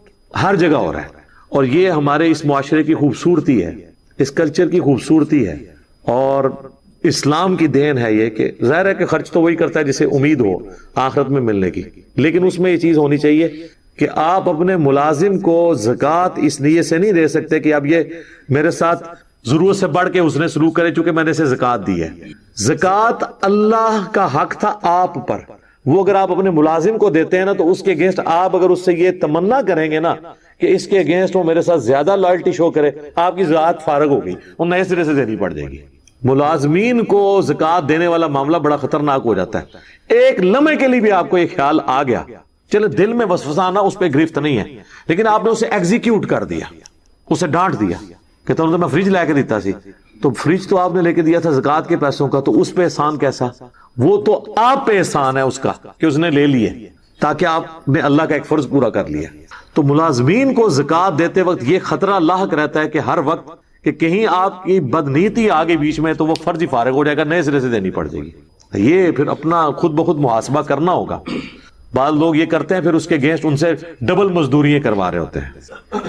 ہر جگہ ہو رہا ہے، اور یہ ہمارے اس معاشرے کی خوبصورتی ہے، اس کلچر کی خوبصورتی ہے، اور اسلام کی دین ہے یہ کہ ظاہر ہے کہ خرچ تو وہی کرتا ہے جسے امید ہو آخرت میں ملنے کی، لیکن اس میں یہ چیز ہونی چاہیے کہ آپ اپنے ملازم کو زکوٰۃ اس لیے سے نہیں دے سکتے کہ اب یہ میرے ساتھ ضرورت سے بڑھ کے اس نے سلوک کرے چونکہ میں نے اسے زکوٰۃ دی ہے. زکوٰۃ اللہ کا حق تھا آپ پر، وہ اگر آپ اپنے ملازم کو دیتے ہیں نا تو اس کے اگینسٹ آپ اگر اس سے یہ تمنا کریں گے نا کہ اس کے اگینسٹ وہ میرے ساتھ زیادہ لائلٹی شو کرے، آپ کی زکوٰۃ فارغ ہوگی، وہ نئے سرے سے دینی پڑ جائے گی. ملازمین کو زکوٰۃ دینے والا معاملہ بڑا خطرناک ہو جاتا ہے. ایک لمحے کے لیے بھی آپ کو یہ خیال آ گیا، چلے دل میں وسوسہ آنا اس پہ گرفت نہیں ہے، لیکن آپ نے اسے ایگزیکیوٹ کر دیا، اسے ڈانٹ دیا کہ تم نے میں فریج لے کے دیتا سی، تو فریج تو آپ نے لے کے دیا تھا زکوٰۃ کے پیسوں کا، تو اس پہ احسان کیسا؟ وہ تو آپ پہ احسان ہے اس کا کہ اس نے لے لیے تاکہ آپ نے اللہ کا ایک فرض پورا کر لیا. تو ملازمین کو زکوٰۃ دیتے وقت یہ خطرہ لاحق رہتا ہے کہ ہر وقت کہ کہیں آپ کی بدنیتی آگے بیچ میں تو وہ فرض ہی فارغ ہو جائے گا، نئے سرے سے دینی پڑ جائے گی. یہ پھر اپنا خود بخود محاسبہ کرنا ہوگا. بعض لوگ یہ کرتے ہیں پھر اس کے اگینسٹ ان سے ڈبل مزدوریاں کروا رہے ہوتے ہیں،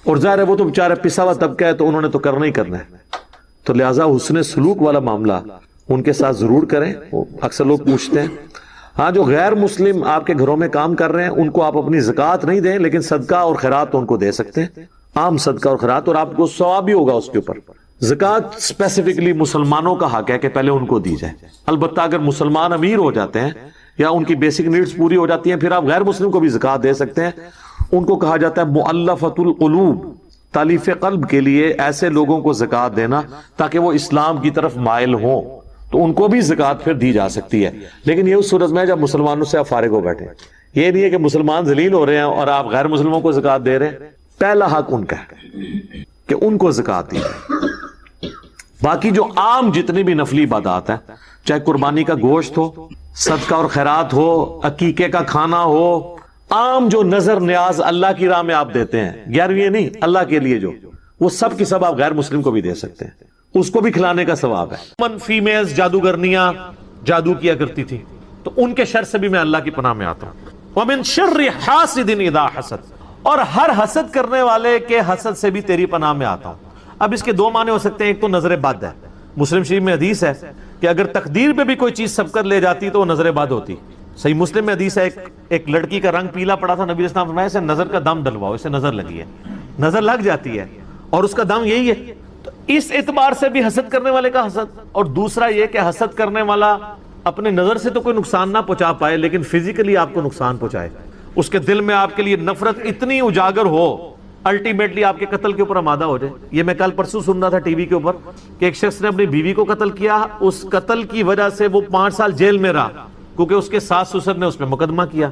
اور ظاہر ہے وہ تو بیچارے پسا ہوا طبقہ ہے تو انہوں نے تو کرنا ہی کرنا ہے. تو لہٰذا حسن سلوک والا معاملہ ان کے ساتھ ضرور کریں. اکثر لوگ پوچھتے ہیں، ہاں جو غیر مسلم آپ کے گھروں میں کام کر رہے ہیں ان کو آپ اپنی زکوٰۃ نہیں دیں، لیکن صدقہ اور خیرات تو ان کو دے سکتے ہیں، عام صدقہ اور خیرات، اور آپ کو ثواب بھی ہوگا اس کے اوپر. زکوٰۃ اسپیسیفکلی مسلمانوں کا حق ہے کہ پہلے ان کو دی جائے. البتہ اگر مسلمان امیر ہو جاتے ہیں یا ان کی بیسک نیڈز پوری ہو جاتی ہیں پھر آپ غیر مسلم کو بھی زکوٰۃ دے سکتے ہیں. ان کو کہا جاتا ہے مؤلفۃ القلوب، تالیف قلب کے لیے ایسے لوگوں کو زکوٰۃ دینا تاکہ وہ اسلام کی طرف مائل ہوں، تو ان کو بھی زکوٰۃ پھر دی جا سکتی ہے. لیکن یہ اس صورت میں جب مسلمانوں سے آپ فارغ ہو بیٹھے، یہ نہیں ہے کہ مسلمان ذلیل ہو رہے ہیں اور آپ غیر مسلموں کو زکوٰۃ دے رہے ہیں. پہلا حق ان کا ہے کہ ان کو زکوٰۃ دی جائے. باقی جو عام جتنی بھی نفلی عبادات ہیں، چاہے قربانی کا گوشت ہو، صدقہ اور خیرات ہو، عقیقے کا کھانا ہو، عام جو نظر نیاز اللہ کی راہ میں آپ دیتے ہیں، 11ویں نہیں اللہ کے لیے، جو وہ سب کی سب آپ غیر مسلم کو بھی دے سکتے ہیں، اس کو بھی کھلانے کا ثواب ہے. فیمیلز جادوگرنیاں جادو کیا کرتی تھی تو ان کے شر سے بھی میں اللہ کی پناہ میں آتا ہوں. وَمِن شَرِّ حَاسِدٍ إِذَا حَسَدَ، اور ہر حسد کرنے والے کے حسد سے بھی تیری پناہ میں آتا ہوں. اب اس کے دو معنی ہو سکتے ہیں، ایک تو نظر بد ہے. مسلم شریف میں حدیث ہے کہ اگر تقدیر پہ بھی کوئی چیز سبقت لے جاتی تو وہ نظر بد ہوتی. صحیح مسلم میں حدیث ہے، ایک لڑکی کا رنگ پیلا پڑا تھا، نبی اسلام نے فرمایا اسے نظر کا دم ڈلواؤ، اسے نظر لگی ہے. نظر لگ جاتی ہے اور اس کا دم یہی ہے. تو اس اعتبار سے بھی حسد کرنے والے کا حسد، اور دوسرا یہ کہ حسد کرنے والا اپنے نظر سے تو کوئی نقصان نہ پہنچا پائے لیکن فزیکلی آپ کو نقصان پہنچائے، اس کے دل میں آپ کے لیے نفرت اتنی اجاگر ہو الٹیمیٹلی آپ کے قتل کے اوپر آمادہ ہو جائے. یہ میں کل پرسوں سن رہا تھا ٹی وی کے اوپر کہ ایک شخص نے اپنی بیوی کو قتل کیا، اس قتل کی وجہ سے وہ 5 سال جیل میں رہا کیونکہ اس کے ساس سسر نے اس پہ مقدمہ کیا.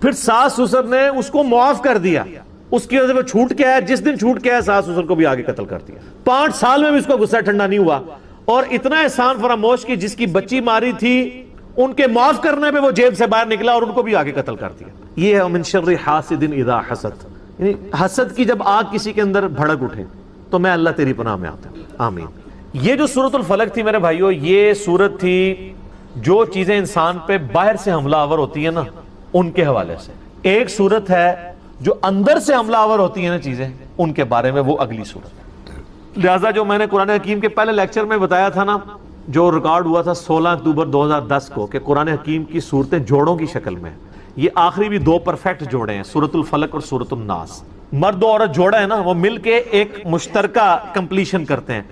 پھر ساس سسر نے اس کو معاف کر دیا، اس کی وجہ سے وہ چھوٹ کے آیا. جس دن چھوٹ کے آیا ساس سسر کو بھی آگے قتل کر دیا. 5 سال میں بھی اس کو غصہ ٹھنڈا نہیں ہوا، اور اتنا احسان فراموش کی جس کی بچی ماری تھی ان کے معاف کرنے پہ وہ جیب سے باہر نکلا اور ان کو بھی آگے قتل کر دیا. یہ ہے من شر حاسد اذا حسد، یعنی حسد کی جب آگ کسی کے اندر بھڑک اٹھے تو میں اللہ تیری پناہ میں آتا ہوں. آمین. یہ جو سورۃ الفلق تھی میرے بھائیو، یہ سورت تھی جو چیزیں انسان پہ باہر سے حملہ آور ہوتی ہیں نا ان کے حوالے سے. ایک صورت ہے جو اندر سے حملہ آور ہوتی ہیں نا چیزیں, ان کے بارے میں وہ اگلی صورت ہے. لہٰذا جو میں نے قرآن حکیم کے پہلے لیکچر میں بتایا تھا نا, جو ریکارڈ ہوا تھا 16 اکتوبر 2010 کو, کہ قرآن حکیم کی صورتیں جوڑوں کی شکل میں, یہ آخری بھی 2 پرفیکٹ جوڑے ہیں, سورۃ الفلق اور سورۃ الناس. مرد و عورت جوڑا ہے نا, وہ مل کے ایک مشترکہ کمپلیشن کرتے ہیں.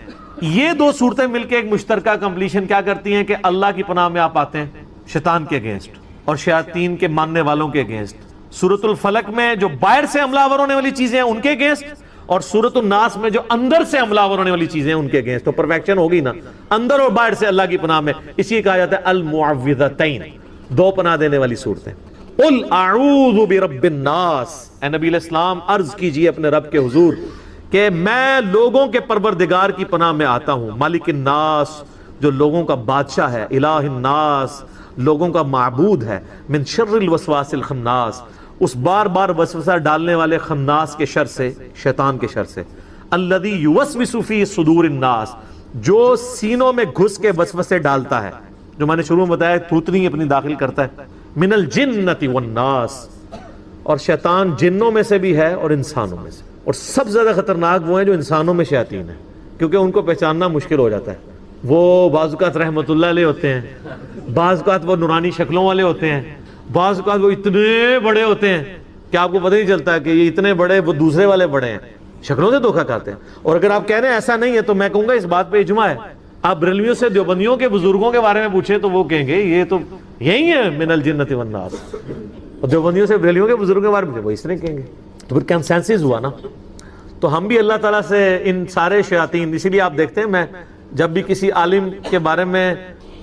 یہ 2 صورتیں مل کے ایک مشترکہ کمپلیشن کیا کرتی ہیں کہ اللہ کی پناہ میں آپ آتے ہیں شیطان کے اگینسٹ اور شیاطین کے ماننے والوں کے اگینسٹ. سورۃ الفلق میں جو باہر سے حملہ آور ہونے والی چیزیں ہیں ان کے اگینسٹ, اور سورۃ الناس میں جو اندر سے حملہ آور ہونے والی چیزیں ہیں ان کے اگینسٹ. تو پرفیکشن ہوگی نا اندر اور باہر سے اللہ کی پناہ میں. اسی کہا جاتا ہے المعوذتین, 2 پناہ دینے والی صورتیں. قل اعوذ برب الناس, اے نبی علیہ السلام عرض کیجئے اپنے رب کے حضور کہ میں لوگوں کے پروردگار کی پناہ میں آتا ہوں. مالک الناس, جو لوگوں کا بادشاہ ہے. الہ الناس, لوگوں کا معبود ہے. من شر الوسواس الخناس, اس بار بار وسوسہ ڈالنے والے خناس کے شر سے, شیطان کے شر سے. الذی یوسوس فی صدور الناس, جو سینوں میں گھس کے وسوسے ڈالتا ہے, جو میں نے شروع میں بتایا تھوتنی اپنی داخل کرتا ہے. من الجنۃ والناس, اور شیطان جنوں میں سے بھی ہے اور انسانوں میں سے. اور سب سے زیادہ خطرناک وہ ہیں جو انسانوں میں شیاطین ہیں, کیونکہ ان کو پہچاننا مشکل ہو جاتا ہے. وہ بعض اوقات رحمت اللہ علیہ ہوتے ہیں, بعض اوقات وہ نورانی شکلوں والے ہوتے ہیں, بعض اوقات وہ اتنے بڑے ہوتے ہیں کہ آپ کو پتہ نہیں چلتا کہ یہ اتنے بڑے, وہ دوسرے والے بڑے ہیں. شکلوں سے دھوکہ کھاتے ہیں. اور اگر آپ کہہ رہے ہیں ایسا نہیں ہے تو میں کہوں گا اس بات پہ اجماع ہے. آپ بریلویوں سے دیوبندیوں کے بزرگوں کے بارے میں پوچھیں تو وہ کہیں گے یہ تو یہی ہے من الجنۃ والناس, اور دیوبندیوں سے بریلویوں کے بزرگوں کے بارے میں وہ اس طرح کہیں گے. تو پھر کنسنسس ہوا نا. تو ہم بھی اللہ تعالیٰ سے ان سارے شیاطین, اسی لیے آپ دیکھتے ہیں میں جب بھی کسی عالم کے بارے میں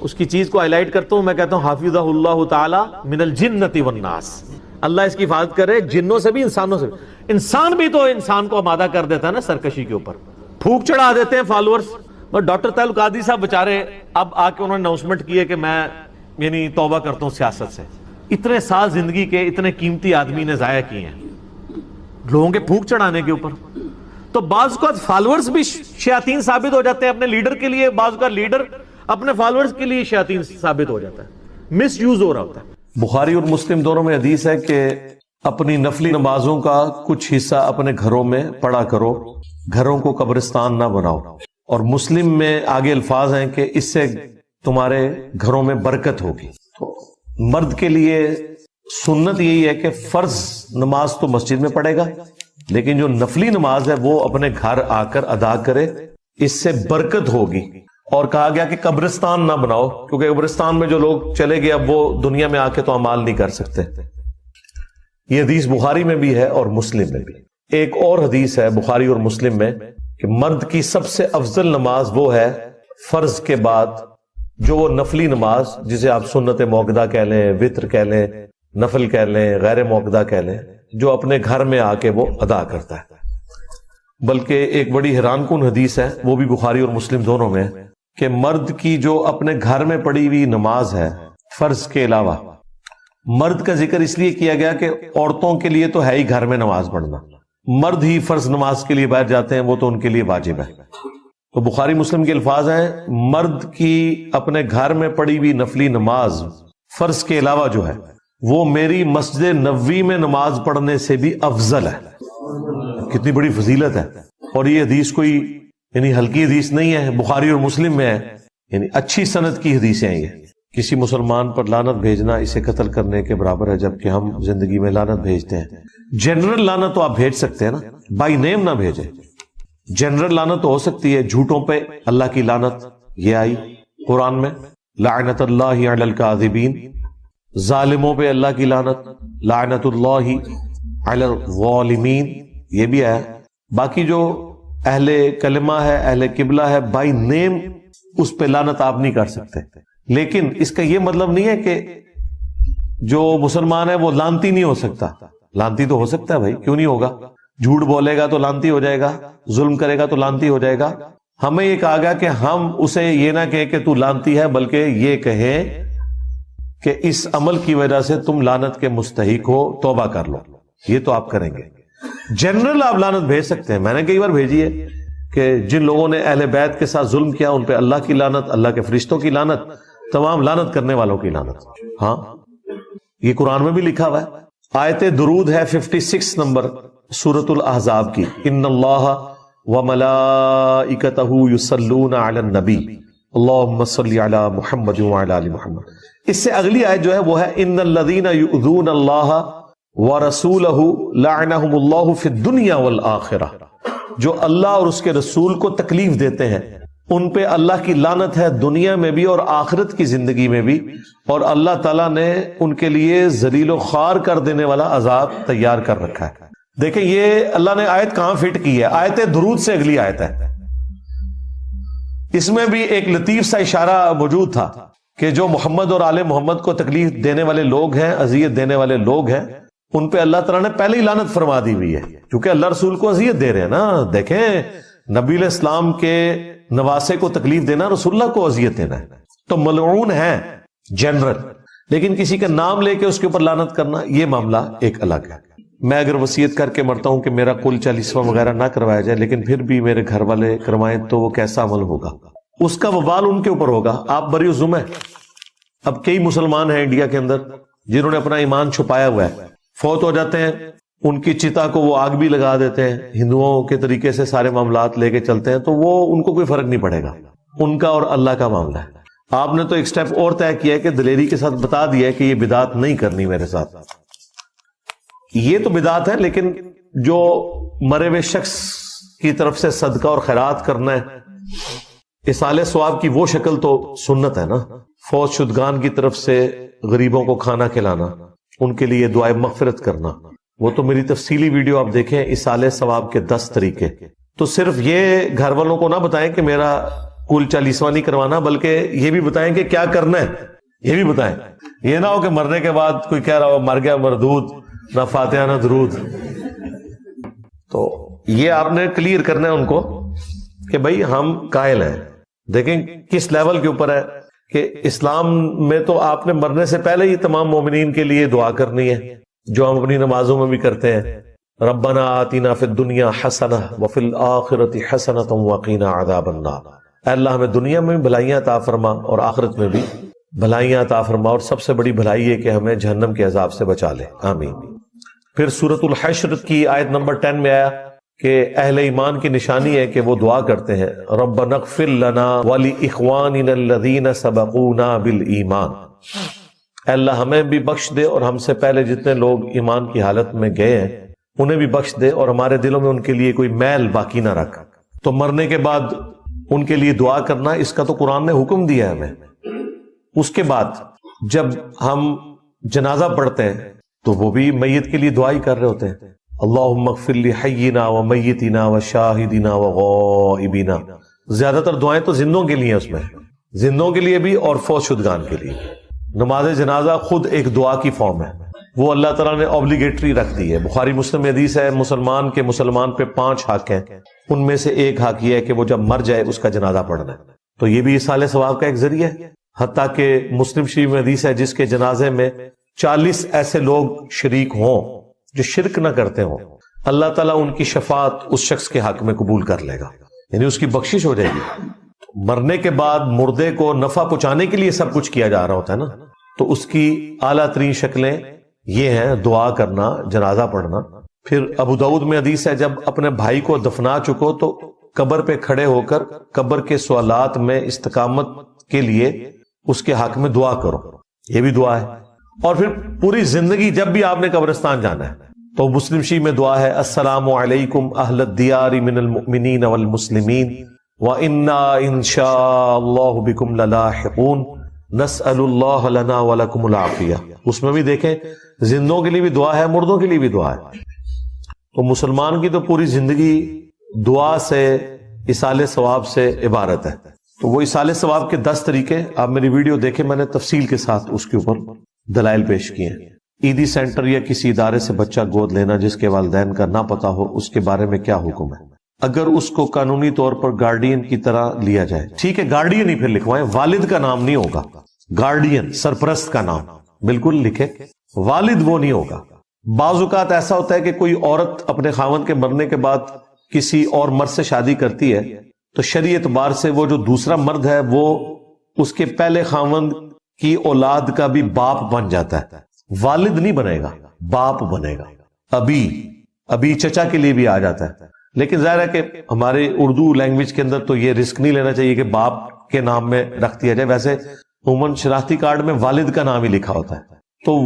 اس کی چیز کو ہائی لائٹ کرتا ہوں میں کہتا ہوں حافظہ اللہ تعالی من الجنۃ والناس, اللہ اس کی حفاظت کرے جنوں سے بھی انسانوں سے بھی. انسان بھی تو انسان کو آمادہ کر دیتا ہے نا سرکشی کے اوپر, پھونک چڑھا دیتے ہیں فالوورز. اور ڈاکٹر طاہر القادری صاحب بےچارے اب آ کے انہوں نے اناؤنسمنٹ کی ہے کہ میں یعنی توبہ کرتا ہوں سیاست سے. اتنے سال زندگی کے اتنے قیمتی آدمی نے ضائع کیے ہیں لوگوں کے پھونک چڑھانے کے اوپر. تو بعض اوقات فالوورز بھی شیاطین ثابت ہو جاتے ہیں اپنے لیڈر کے لیے, بعض اوقات لیڈر اپنے فالوورز کے لیے شیاطین ثابت ہو جاتا ہے, مس یوز ہو رہا ہوتا ہے. بخاری اور مسلم دونوں میں حدیث ہے کہ اپنی نفلی نمازوں کا کچھ حصہ اپنے گھروں میں پڑھا کرو, گھروں کو قبرستان نہ بناؤ. اور مسلم میں آگے الفاظ ہیں کہ اس سے تمہارے گھروں میں برکت ہوگی. تو مرد کے لیے سنت یہی ہے کہ فرض نماز تو مسجد میں پڑھے گا, لیکن جو نفلی نماز ہے وہ اپنے گھر آ کر ادا کرے, اس سے برکت ہوگی. اور کہا گیا کہ قبرستان نہ بناؤ, کیونکہ قبرستان میں جو لوگ چلے گئے اب وہ دنیا میں آ کے تو اعمال نہیں کر سکتے. یہ حدیث بخاری میں بھی ہے اور مسلم میں بھی. ایک اور حدیث ہے بخاری اور مسلم میں کہ مرد کی سب سے افضل نماز وہ ہے فرض کے بعد جو وہ نفلی نماز, جسے آپ سنت موقدہ کہہ لیں, وتر کہہ لیں, نفل کہہ لیں, غیر موقدہ کہہ لیں, جو اپنے گھر میں آ کے وہ ادا کرتا ہے. بلکہ ایک بڑی حیران کن حدیث ہے, وہ بھی بخاری اور مسلم دونوں میں, کہ مرد کی جو اپنے گھر میں پڑھی ہوئی نماز ہے فرض کے علاوہ, مرد کا ذکر اس لیے کیا گیا کہ عورتوں کے لیے تو ہے ہی گھر میں نماز پڑھنا, مرد ہی فرض نماز کے لیے باہر جاتے ہیں, وہ تو ان کے لیے واجب ہے. تو بخاری مسلم کے الفاظ ہیں مرد کی اپنے گھر میں پڑھی ہوئی نفلی نماز فرض کے علاوہ جو ہے وہ میری مسجد نبوی میں نماز پڑھنے سے بھی افضل ہے. کتنی بڑی فضیلت ہے. اور یہ حدیث کوئی یعنی ہلکی حدیث نہیں ہے, بخاری اور مسلم میں ہے, یعنی اچھی سند کی حدیثیں ہیں. یہ کسی مسلمان پر لعنت بھیجنا اسے قتل کرنے کے برابر ہے, جبکہ ہم زندگی میں لعنت بھیجتے ہیں. جنرل لعنت تو آپ بھیج سکتے ہیں نا, بائی نیم نہ بھیجیں. جنرل لعنت تو ہو سکتی ہے, جھوٹوں پہ اللہ کی لعنت, یہ آئی قرآن میں, لعنت اللہ علی الکاذبین, ظالموں پہ اللہ کی لعنت, لعنت اللہ علی الظالمین, یہ بھی آیا. باقی جو اہل کلمہ ہے, اہل قبلہ ہے, بائی نیم اس پہ لعنت آپ نہیں کر سکتے. لیکن اس کا یہ مطلب نہیں ہے کہ جو مسلمان ہے وہ لعنتی نہیں ہو سکتا. لعنتی تو ہو سکتا ہے بھائی, کیوں نہیں ہوگا. جھوٹ بولے گا تو لعنتی ہو جائے گا, ظلم کرے گا تو لعنتی ہو جائے گا. ہمیں یہ کہا گیا کہ ہم اسے یہ نہ کہیں کہ تو لعنتی ہے, بلکہ یہ کہیں کہ اس عمل کی وجہ سے تم لعنت کے مستحق ہو, توبہ کر لو. یہ تو آپ کریں گے. جنرل آپ لعنت بھیج سکتے ہیں, میں نے کئی بار بھیجی ہے کہ جن لوگوں نے اہل بیت کے ساتھ ظلم کیا ان پہ اللہ کی لعنت, اللہ کے فرشتوں کی لعنت, تمام لعنت کرنے والوں کی لعنت. ہاں یہ قرآن میں بھی لکھا ہوا ہے. آیت درود ہے 56 نمبر سورۃ الاحزاب کی, ان اللہ وملائکتہ یصلون علی النبی اللہم صلی علی محمد وعلی آل محمد. اس سے اگلی آیت جو ہے وہ ہے ان الذین یؤذون اللہ ورسولہ لعنہم اللہ فی الدنیا والآخرہ. جو اللہ اور اس کے رسول کو تکلیف دیتے ہیں ان پہ اللہ کی لعنت ہے دنیا میں بھی اور آخرت کی زندگی میں بھی, اور اللہ تعالیٰ نے ان کے لیے ذلیل و خوار کر دینے والا عذاب تیار کر رکھا ہے. دیکھیں یہ اللہ نے آیت کہاں فٹ کی ہے, آیت درود سے اگلی آیت ہے. اس میں بھی ایک لطیف سا اشارہ موجود تھا کہ جو محمد اور آل محمد کو تکلیف دینے والے لوگ ہیں, اذیت دینے والے لوگ ہیں, ان پہ اللہ تعالیٰ نے پہلے ہی لعنت فرما دی ہوئی ہے, کیونکہ اللہ رسول کو اذیت دے رہے ہیں نا. دیکھیں نبی علیہ السلام کے نواسے کو تکلیف دینا رسول اللہ کو اذیت دینا ہے, تو ملعون ہے جنرل, لیکن کسی کا نام لے کے اس کے اوپر لعنت کرنا یہ معاملہ ایک الگ ہے. میں اگر وصیت کر کے مرتا ہوں کہ میرا کل 40واں وغیرہ نہ کروایا جائے لیکن پھر بھی میرے گھر والے کروائیں تو وہ کیسا عمل ہوگا؟ اس کا وبال ان کے اوپر ہوگا. آپ بری الذمہ. اب کئی مسلمان ہیں انڈیا کے اندر جنہوں نے اپنا ایمان چھپایا ہوا ہے, فوت ہو جاتے ہیں, ان کی چتا کو وہ آگ بھی لگا دیتے ہیں, ہندوؤں کے طریقے سے سارے معاملات لے کے چلتے ہیں, تو وہ ان کو کوئی فرق نہیں پڑے گا, ان کا اور اللہ کا معاملہ ہے. آپ نے تو ایک سٹیپ اور طے کیا ہے کہ دلیری کے ساتھ بتا دیا ہے کہ یہ بدعت نہیں کرنی میرے ساتھ. یہ تو بدعت ہے, لیکن جو مرے ہوئے شخص کی طرف سے صدقہ اور خیرات کرنا ہے, اصالہ ثواب کی وہ شکل تو سنت ہے نا. فوت شدگان کی طرف سے غریبوں کو کھانا کھلانا, ان کے لیے دعائے مغفرت کرنا, وہ تو میری تفصیلی ویڈیو آپ دیکھیں اصالہ ثواب کے 10 طریقے. تو صرف یہ گھر والوں کو نہ بتائیں کہ میرا کل 40واں نہیں کروانا, بلکہ یہ بھی بتائیں کہ کیا کرنا ہے, یہ بھی بتائیں. یہ نہ ہو کہ مرنے کے بعد کوئی کہہ رہا ہو مر گیا مردود, نہ فاتحہ نہ درود. تو یہ آپ نے کلیئر کرنا ہے ان کو کہ بھائی ہم قائل ہیں. دیکھیں کس لیول کے اوپر ہے کہ اسلام میں تو آپ نے مرنے سے پہلے ہی تمام مومنین کے لیے دعا کرنی ہے, جو ہم اپنی نمازوں میں بھی کرتے ہیں. ربنا آتنا فی الدنیا حسنہ وفی الآخرۃ حسنۃ وقنا عذاب النار. اے اللہ ہمیں دنیا میں بھی بھلائیاں عطا فرما اور آخرت میں بھی بھلائیاں عطا فرما, اور سب سے بڑی بھلائی ہے کہ ہمیں جہنم کے عذاب سے بچا لے, آمین. پھر سورۃ الحشر کی آیت نمبر 10 میں آیا کہ اہل ایمان کی نشانی ہے کہ وہ دعا کرتے ہیں ربنا اغفر لنا ولاخواننا الذین سبقونا بالایمان. اے اللہ ہمیں بھی بخش دے اور ہم سے پہلے جتنے لوگ ایمان کی حالت میں گئے ہیں انہیں بھی بخش دے, اور ہمارے دلوں میں ان کے لیے کوئی میل باقی نہ رکھ. تو مرنے کے بعد ان کے لیے دعا کرنا, اس کا تو قرآن نے حکم دیا ہے ہمیں. اس کے بعد جب ہم جنازہ پڑھتے ہیں تو وہ بھی میت کے لیے دعا ہی کر رہے ہوتے ہیں, اللہم اغفر لحینا و میتنا و شاہدنا و غائبنا. زیادہ تر دعائیں تو زندوں کے لیے, اس میں زندوں کے لیے بھی اور فوت شدگان کے لیے. نماز جنازہ خود ایک دعا کی فارم ہے, وہ اللہ تعالیٰ نے اوبلیگیٹری رکھ دی ہے. بخاری مسلم میں حدیث ہے مسلمان کے مسلمان پہ 5 حق ہیں, ان میں سے ایک حق یہ ہے کہ وہ جب مر جائے اس کا جنازہ پڑھنا ہے. تو یہ بھی اصالہ ثواب کا ایک ذریعہ ہے. حتیٰ کہ مسلم شریف میں حدیث ہے جس کے جنازے میں 40 ایسے لوگ شریک ہوں جو شرک نہ کرتے ہوں, اللہ تعالیٰ ان کی شفاعت اس شخص کے حق میں قبول کر لے گا, یعنی اس کی بخشش ہو جائے گی. مرنے کے بعد مردے کو نفع پہنچانے کے لیے سب کچھ کیا جا رہا ہوتا ہے نا, تو اس کی اعلیٰ ترین شکلیں یہ ہیں دعا کرنا, جنازہ پڑھنا. پھر ابو داؤد میں حدیث ہے جب اپنے بھائی کو دفنا چکو تو قبر پہ کھڑے ہو کر قبر کے سوالات میں استقامت کے لیے اس کے حق میں دعا کرو, یہ بھی دعا ہے. اور پھر پوری زندگی جب بھی آپ نے قبرستان جانا ہے تو مسلم شریف میں دعا ہے السلام علیکم اہل الدیار من المؤمنین والمسلمین وَإِنَّا إِن شَاءَ اللَّهُ بِكُمْ لَلَاحِقُونَ نَسْأَلُ اللَّهَ لَنَا وَلَكُمُ الْعَافِيَةَ. اس میں بھی دیکھیں زندوں کے لیے بھی دعا ہے, مردوں کے لیے بھی دعا ہے. تو مسلمان کی تو پوری زندگی دعا سے, اصالہ ثواب سے عبارت ہے. تو وہ اصالہ ثواب کے 10 طریقے آپ میری ویڈیو دیکھیں, میں نے تفصیل کے ساتھ اس کے اوپر دلائل پیش کیے ہیں. عیدی سینٹر یا کسی ادارے سے بچہ گود لینا جس کے والدین کا نہ پتہ ہو, اس کے بارے میں کیا حکم ہے؟ اگر اس کو قانونی طور پر گارڈین کی طرح لیا جائے, ٹھیک ہے گارڈین ہی پھر لکھوائیں, والد کا نام نہیں ہوگا, گارڈین سرپرست کا نام بالکل لکھے, والد وہ نہیں ہوگا. بعض اوقات ایسا ہوتا ہے کہ کوئی عورت اپنے خاوند کے مرنے کے بعد کسی اور مرد سے شادی کرتی ہے تو شرعی اعتبار سے وہ جو دوسرا مرد ہے وہ اس کے پہلے خاوند کی اولاد کا بھی باپ بن جاتا ہے. والد نہیں بنے گا، باپ بنے گا. ابھی چچا کے لیے بھی آ جاتا ہے. لیکن ظاہر ہے کہ ہمارے اردو لینگویج کے اندر تو یہ رسک نہیں لینا چاہیے کہ باپ کے نام میں رکھ دیا جائے. ویسے عموماً شناختی کارڈ میں والد کا نام ہی لکھا ہوتا ہے. تو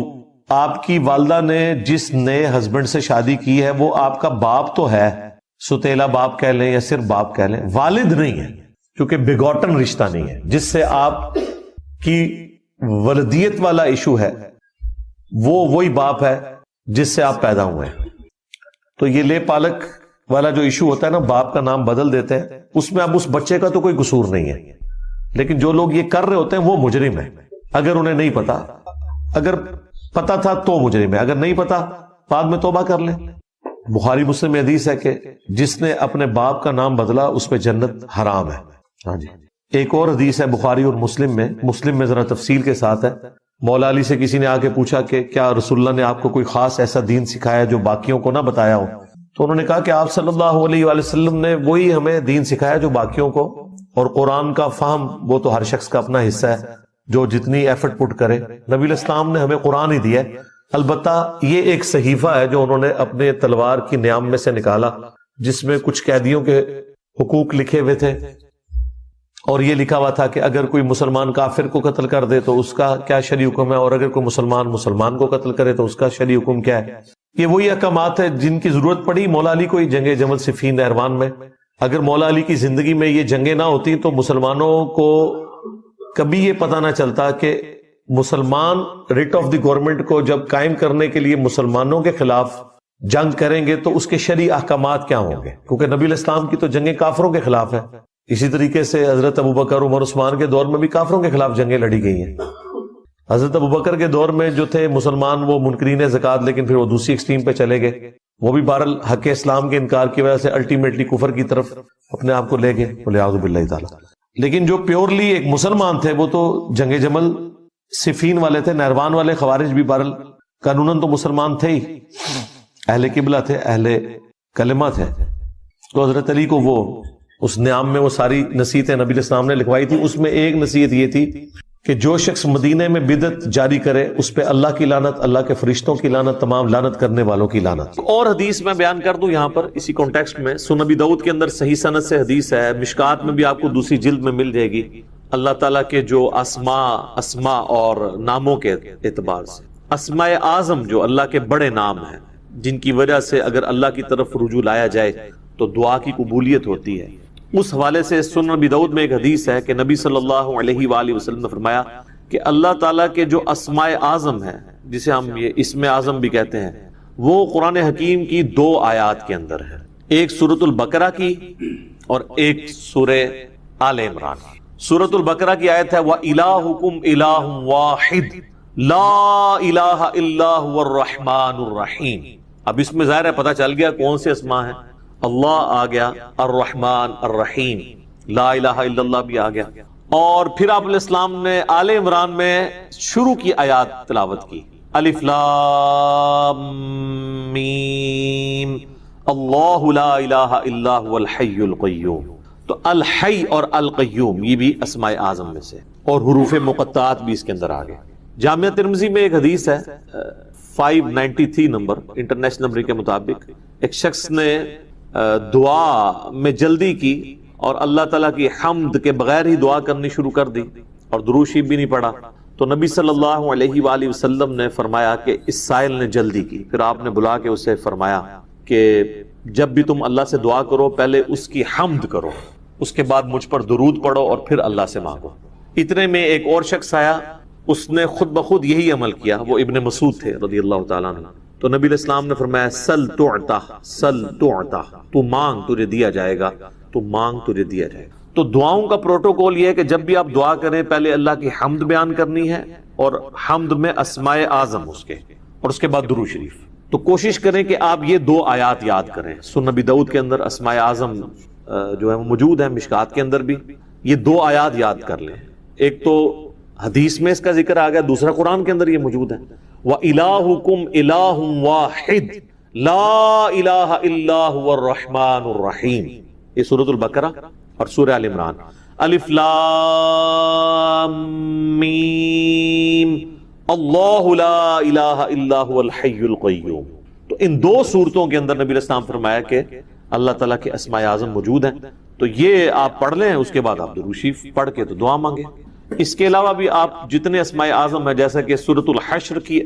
آپ کی والدہ نے جس نئے ہسبینڈ سے شادی کی ہے وہ آپ کا باپ تو ہے، ستیلا باپ کہہ لیں یا صرف باپ کہہ لیں، والد نہیں ہے، کیونکہ بگوٹن رشتہ نہیں ہے. جس سے آپ کی ولدیت والا ایشو ہے وہ وہی باپ ہے جس سے آپ پیدا ہوئے ہیں. تو یہ لے پالک والا جو ایشو ہوتا ہے نا، باپ کا نام بدل دیتے ہیں، اس میں اب اس بچے کا تو کوئی قصور نہیں ہے. لیکن جو لوگ یہ کر رہے ہوتے ہیں وہ مجرم ہیں، اگر انہیں نہیں پتا. اگر پتا تھا تو مجرم ہے، اگر نہیں پتا بعد میں توبہ کر لیں. بخاری مسلم میں حدیث ہے کہ جس نے اپنے باپ کا نام بدلا اس پہ جنت حرام ہے. ہاں جی. ایک اور حدیث ہے بخاری اور مسلم میں ذرا تفصیل کے ساتھ ہے. مولا علی سے کسی نے آ کے پوچھا کہ کیا رسول اللہ نے آپ کو کوئی خاص ایسا دین سکھایا جو باقیوں کو نہ بتایا ہو؟ تو انہوں نے کہا کہ آپ صلی اللہ علیہ وآلہ وسلم نے وہی ہمیں دین سکھایا جو باقیوں کو، اور قرآن کا فہم وہ تو ہر شخص کا اپنا حصہ ہے جو جتنی ایفرٹ پٹ کرے. نبی علیہ السلام نے ہمیں قرآن ہی دیا ہے. البتہ یہ ایک صحیفہ ہے جو انہوں نے اپنے تلوار کی نیام میں سے نکالا، جس میں کچھ قیدیوں کے حقوق لکھے ہوئے تھے، اور یہ لکھا ہوا تھا کہ اگر کوئی مسلمان کافر کو قتل کر دے تو اس کا کیا شرعی حکم ہے، اور اگر کوئی مسلمان کو قتل کرے تو اس کا شرعی حکم کیا ہے. یہ وہی احکامات ہیں جن کی ضرورت پڑی مولا علی کو ہی جنگ جمل صفین نہروان میں. اگر مولا علی کی زندگی میں یہ جنگیں نہ ہوتی تو مسلمانوں کو کبھی یہ پتہ نہ چلتا کہ مسلمان ریٹ آف دی گورنمنٹ کو جب قائم کرنے کے لیے مسلمانوں کے خلاف جنگ کریں گے تو اس کے شرعی احکامات کیا ہوں گے، کیونکہ نبی علیہ السلام کی تو جنگیں کافروں کے خلاف ہیں. اسی طریقے سے حضرت ابوبکر عمر عثمان کے دور میں بھی کافروں کے خلاف جنگیں لڑی گئی ہیں. حضرت ابوبکر کے دور میں جو تھے مسلمان وہ منکرین زکوٰۃ، لیکن پھر وہ دوسری ایکسٹریم پہ چلے گئے. وہ بھی بہرحال حق اسلام کے انکار کی وجہ سے الٹیمیٹلی کفر کی طرف اپنے آپ کو لے گئے، والعیاذ باللہ تعالی. لیکن جو پیورلی ایک مسلمان تھے وہ تو جنگ جمل صفین والے تھے. نہروان والے خوارج بھی بہرحال قانوناً تو مسلمان تھے ہی، اہل قبلہ تھے، اہل کلمہ تھے. تو حضرت علی کو وہ اس نیام میں وہ ساری نصیحتیں نبی علیہ السلام نے لکھوائی تھی. اس میں ایک نصیحت یہ تھی کہ جو شخص مدینے میں بدعت جاری کرے اس پہ اللہ کی لعنت، اللہ کے فرشتوں کی لعنت، تمام لعنت کرنے والوں کی لعنت. اور حدیث میں بیان کر دوں یہاں پر اسی کانٹیکسٹ میں. سنن ابی داؤد کے اندر صحیح سند سے حدیث ہے، مشکات میں بھی آپ کو دوسری جلد میں مل جائے گی. اللہ تعالیٰ کے جو اسماء اور ناموں کے اعتبار سے اسماء اعظم جو اللہ کے بڑے نام ہیں جن کی وجہ سے اگر اللہ کی طرف رجوع لایا جائے تو دعا کی قبولیت ہوتی ہے، اس حوالے سے سنن ابی داؤد میں ایک حدیث ہے کہ نبی صلی اللہ علیہ وآلہ وسلم نے فرمایا کہ اللہ تعالیٰ کے جو اسماء اعظم ہیں، جسے ہم یہ اسم اعظم بھی کہتے ہیں، وہ قرآن حکیم کی 2 آیات کے اندر ہے. ایک سورۃ البقرہ کی اور ایک سورہ آل عمران. سورۃ البقرہ کی آیت ہے وَإِلَٰهُكُمْ إِلَٰهٌ وَاحِدٌ لَا إِلَٰهَ إِلَّا هُوَ الرَّحْمَٰنُ الرَّحِيمُ. اب اس میں ظاہر ہے پتہ چل گیا کون سے اسماء ہیں. اللہ آ گیا، الرحمن الرحیم، لا الہ الا اللہ بھی آ گیا. اور پھر آپ علیہ السلام نے آل عمران میں شروع کی آیات تلاوت کی، الف لام میم اللہ لا الہ الا هو الحی القیوم. تو الحی اور القیوم یہ بھی اسماء اعظم میں سے، اور حروف مقطعات بھی اس کے اندر آ گئے. جامعہ ترمذی میں ایک حدیث ہے 593 نمبر انٹرنیشنل نمبر کے مطابق، ایک شخص نے دعا میں جلدی کی اور اللہ تعالیٰ کی حمد کے بغیر ہی دعا کرنی شروع کر دی اور درود شریف بھی نہیں پڑھا. تو نبی صلی اللہ علیہ وآلہ وسلم نے فرمایا کہ اس سائل نے جلدی کی. پھر آپ نے بلا کے اسے فرمایا کہ جب بھی تم اللہ سے دعا کرو پہلے اس کی حمد کرو، اس کے بعد مجھ پر درود پڑھو اور پھر اللہ سے مانگو. اتنے میں ایک اور شخص آیا، اس نے خود بخود یہی عمل کیا. وہ ابن مسعود تھے رضی اللہ تعالیٰ عنہ. تو نبی علیہ السلام نے فرمایا سل تعطا، سل تعطا، تو مانگ تجھے دیا جائے گا، تو مانگ تجھے دیا جائے گا. تو دعاؤں کا پروٹوکول یہ ہے کہ جب بھی آپ دعا کریں پہلے اللہ کی حمد بیان کرنی ہے، اور حمد میں اسماء اعظم اس کے، اور اس کے بعد درود شریف. تو کوشش کریں کہ آپ یہ 2 آیات یاد کریں. سنن ابی داؤد کے اندر اسماء اعظم جو ہے وہ موجود ہے، مشکات کے اندر بھی یہ 2 آیات یاد کر لیں. ایک تو حدیث میں اس کا ذکر آ گیا، دوسرا قرآن کے اندر یہ موجود ہے وَإِلَٰهُكُمْ إِلَٰهٌ وَاحِدٌ لَا إِلَٰهَ إِلَّا هُوَ الرَّحْمَٰنُ الرَّحِيمُ. یہ سورۃ البقرہ اور سورہ آل عمران. الف لام میم اللہ لا الہ الا هو الحی القیوم. تو ان دو صورتوں کے اندر نبی علیہ السلام فرمایا کہ اللہ تعالیٰ کے اسماء اعظم موجود ہیں. تو یہ آپ پڑھ لیں، اس کے بعد آپ درود شریف پڑھ کے تو دعا مانگیں. اس کے علاوہ بھی آپ جتنے اسماء اعظم ہیں، جیسا کہ سورۃ الحشر کی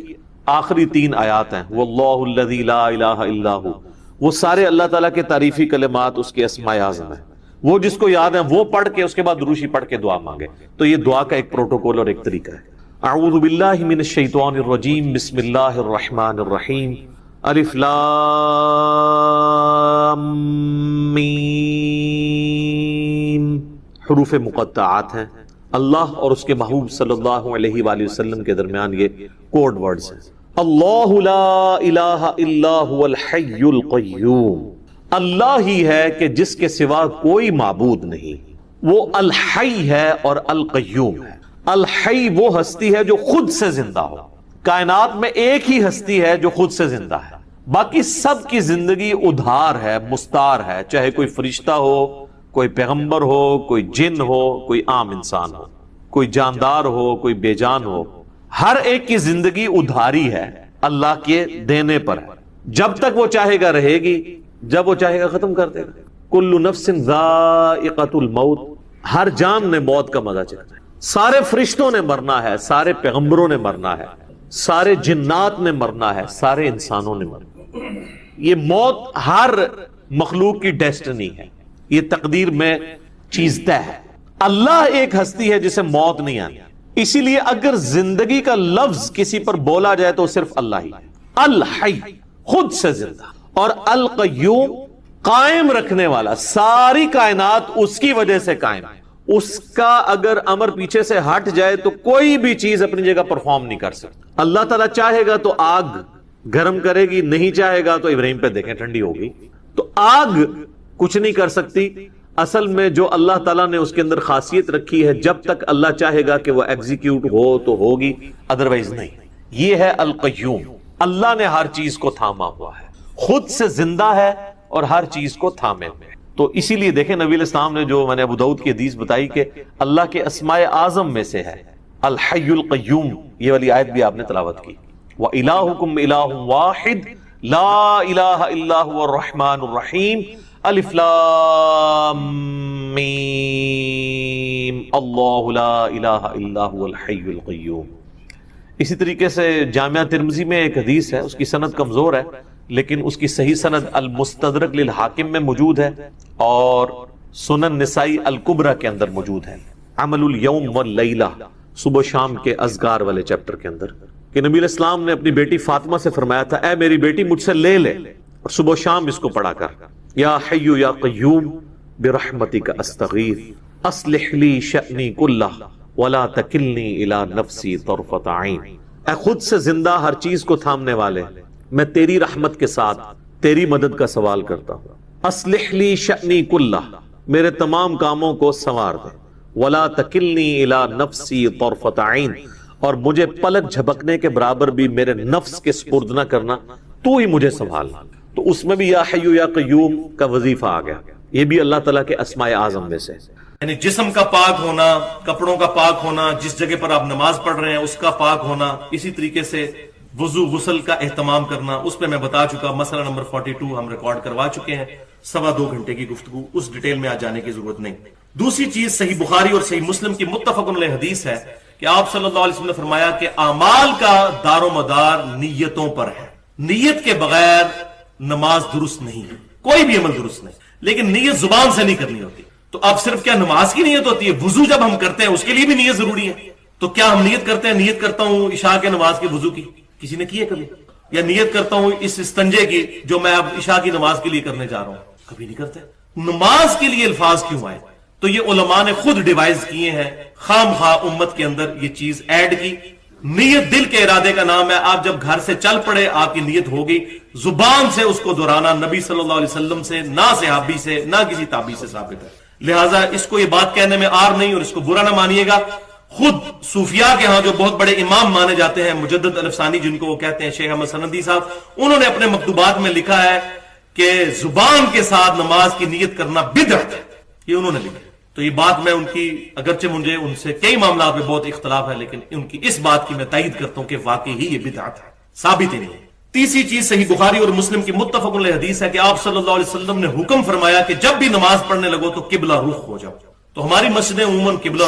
آخری 3 آیات ہیں، واللہ الذی لا الہ الا ہو، وہ سارے اللہ تعالیٰ کے تعریفی کلمات اس کے اسماء اعظم ہیں. وہ جس کو یاد ہے وہ پڑھ کے اس کے بعد درود شریف پڑھ کے دعا مانگے. تو یہ دعا کا ایک پروٹوکول اور ایک طریقہ ہے. اعوذ باللہ من الشیطان الرجیم، بسم اللہ الرحمن الرحیم. الف لام میم، حروف مقطعات ہیں. اللہ اور اس کے محبوب صلی اللہ علیہ وآلہ وسلم کے درمیان یہ کوڈ ورڈز ہیں. اللہ لا الہ الا هو الحی القیوم، اللہ ہی ہے کہ جس کے سوا کوئی معبود نہیں. وہ الحی ہے اور القیوم ہے. الحی وہ ہستی ہے جو خود سے زندہ ہو. کائنات میں ایک ہی ہستی ہے جو خود سے زندہ ہے، باقی سب کی زندگی ادھار ہے، مستار ہے. چاہے کوئی فرشتہ ہو، کوئی پیغمبر ہو، کوئی جن ہو، کوئی عام انسان ہو، کوئی جاندار ہو، کوئی بے جان ہو، ہر ایک کی زندگی ادھاری ہے، اللہ کے دینے پر ہے. جب تک وہ چاہے گا رہے گی، جب وہ چاہے گا ختم کر دے گا. کل نفس ذائقۃ الموت، ہر جان نے موت کا مزہ چکھنا ہے. سارے فرشتوں نے مرنا ہے، سارے پیغمبروں نے مرنا ہے، سارے جنات نے مرنا ہے، سارے انسانوں نے مرنا ہے. یہ موت ہر مخلوق کی ڈیسٹنی ہے، یہ تقدیر میں چیز طے ہے. اللہ ایک ہستی ہے جسے موت نہیں آنی. اسی لیے اگر زندگی کا لفظ کسی پر بولا جائے تو صرف اللہ ہی ہے. الحی خود سے زندہ، اور القیوم قائم رکھنے والا. ساری کائنات اس کی وجہ سے قائم ہے. اس کا اگر امر پیچھے سے ہٹ جائے تو کوئی بھی چیز اپنی جگہ پرفارم نہیں کر سکتی. اللہ تعالیٰ چاہے گا تو آگ گرم کرے گی، نہیں چاہے گا تو ابراہیم پہ دیکھیں ٹھنڈی ہوگی. تو آگ کچھ نہیں کر سکتی. اصل میں جو اللہ تعالیٰ نے اس کے اندر خاصیت رکھی ہے، جب تک اللہ چاہے گا کہ وہ ایگزیکیوٹ ہو تو ہوگی، ادروائز نہیں. یہ ہے القیوم. اللہ نے ہر چیز کو تھاما ہوا ہے، خود سے زندہ ہے اور ہر چیز کو تھامے ہوئے. تو اسی لیے دیکھیں نبی علیہ السلام نے جو میں نے ابو داؤد کی حدیث بتائی کہ اللہ کے اسماء اعظم میں سے ہے الحی القیوم. یہ والی آیت بھی آپ نے تلاوت کی. وَإِلَٰهُكُمْ إِلَٰهٌ وَاحِدٌ لَا إِلَٰهَ إِلَّا هُوَ الرَّحْمَٰنُ الرَّحِيمُ. الف لام میم، اللہ لا الہ الا هو الحی القیوم. اسی طریقے سے جامعہ ترمذی میں ایک حدیث ہے، اس کی سند کمزور ہے لیکن اس کی صحیح سند المستدرک للحاکم میں موجود ہے اور سنن نسائی الکبریٰ کے اندر موجود ہے. عمل الیوم واللیلہ، صبح شام کے اذکار والے چیپٹر کے اندر، کہ نبی علیہ السلام نے اپنی بیٹی فاطمہ سے فرمایا تھا، اے میری بیٹی مجھ سے لے لے اور صبح شام اس کو پڑھا کر. یا حی یا قیوم برحمتک استغیث اصلح لی شأنی کلہ ولا تکلنی الی نفسی طرفۃ عین. اے خود سے زندہ ہر چیز کو تھامنے والے، میں تیری رحمت کے ساتھ تیری مدد کا سوال کرتا ہوں. اصلح لی شأنی کلہ، میرے تمام کاموں کو سنوار دے. ولا تکلنی الی نفسی طرفۃ عین، اور مجھے پلک جھپکنے کے برابر بھی میرے نفس کے سپرد نہ کرنا، تو ہی مجھے سنبھالنا. تو اس میں بھی یا حی یا قیوم کا وظیفہ آ گیا. یہ بھی اللہ تعالیٰ کے اسماء اعظم میں سے. یعنی جسم کا پاک ہونا، کپڑوں کا پاک ہونا، جس جگہ پر آپ نماز پڑھ رہے ہیں اس کا پاک ہونا. اسی طریقے سے وضو غسل کا اہتمام کرنا، اس پہ میں بتا چکا. مسئلہ نمبر 42 ہم ریکارڈ کروا چکے ہیں، 2.25 گھنٹے کی گفتگو، اس ڈیٹیل میں آج جانے کی ضرورت نہیں. دوسری چیز صحیح بخاری اور صحیح مسلم کی متفق علیہ حدیث ہے کہ آپ صلی اللہ علیہ وسلم نے فرمایا کہ اعمال کا دار و مدار نیتوں پر ہے. نیت کے بغیر نماز درست نہیں ہے، کوئی بھی عمل درست نہیں. لیکن نیت زبان سے نہیں کرنی ہوتی. تو اب صرف کیا نماز کی نیت ہوتی ہے؟ وضو جب ہم کرتے ہیں اس کے لیے بھی نیت ضروری ہے. تو کیا ہم نیت کرتے ہیں، نیت کرتا ہوں عشاء کے نماز کے وضو کی، کسی نے کی ہے کبھی؟ یا نیت کرتا ہوں اس استنجے کی جو میں اب عشاء کی نماز کے لیے کرنے جا رہا ہوں، کبھی نہیں کرتے. نماز کے لیے الفاظ کیوں آئے؟ تو یہ علماء نے خود ڈیوائز کیے ہیں، خام خواہ امت کے اندر یہ چیز ایڈ کی. نیت دل کے ارادے کا نام ہے. آپ جب گھر سے چل پڑے آپ کی نیت ہوگی، زبان سے اس کو دہرانا نبی صلی اللہ علیہ وسلم سے، نہ صحابی سے، نہ کسی تابعی سے ثابت ہے. لہٰذا اس کو یہ بات کہنے میں آر نہیں، اور اس کو برا نہ مانیے گا. خود صوفیاء کے ہاں جو بہت بڑے امام مانے جاتے ہیں، مجدد الفسانی جن کو وہ کہتے ہیں، شیخ احمد سندی صاحب، انہوں نے اپنے مکتوبات میں لکھا ہے کہ زبان کے ساتھ نماز کی نیت کرنا بدعت ہے. یہ انہوں نے لکھا. تو یہ بات میں ان کی، اگرچہ مجھے ان سے کئی معاملات میں بہت اختلاف ہے، لیکن ان کی اس بات کی میں تائید کرتا ہوں کہ واقعی ہی یہ بدعت ہے، ثابت ہی نہیں ہے۔ تیسری چیز صحیح بخاری اور مسلم کی متفق علیہ حدیث ہے کہ آپ صلی اللہ علیہ وسلم نے حکم فرمایا کہ جب بھی نماز پڑھنے لگو تو قبلہ رخ ہو جاؤ۔ تو ہماری مسجدیں عموماً قبلہ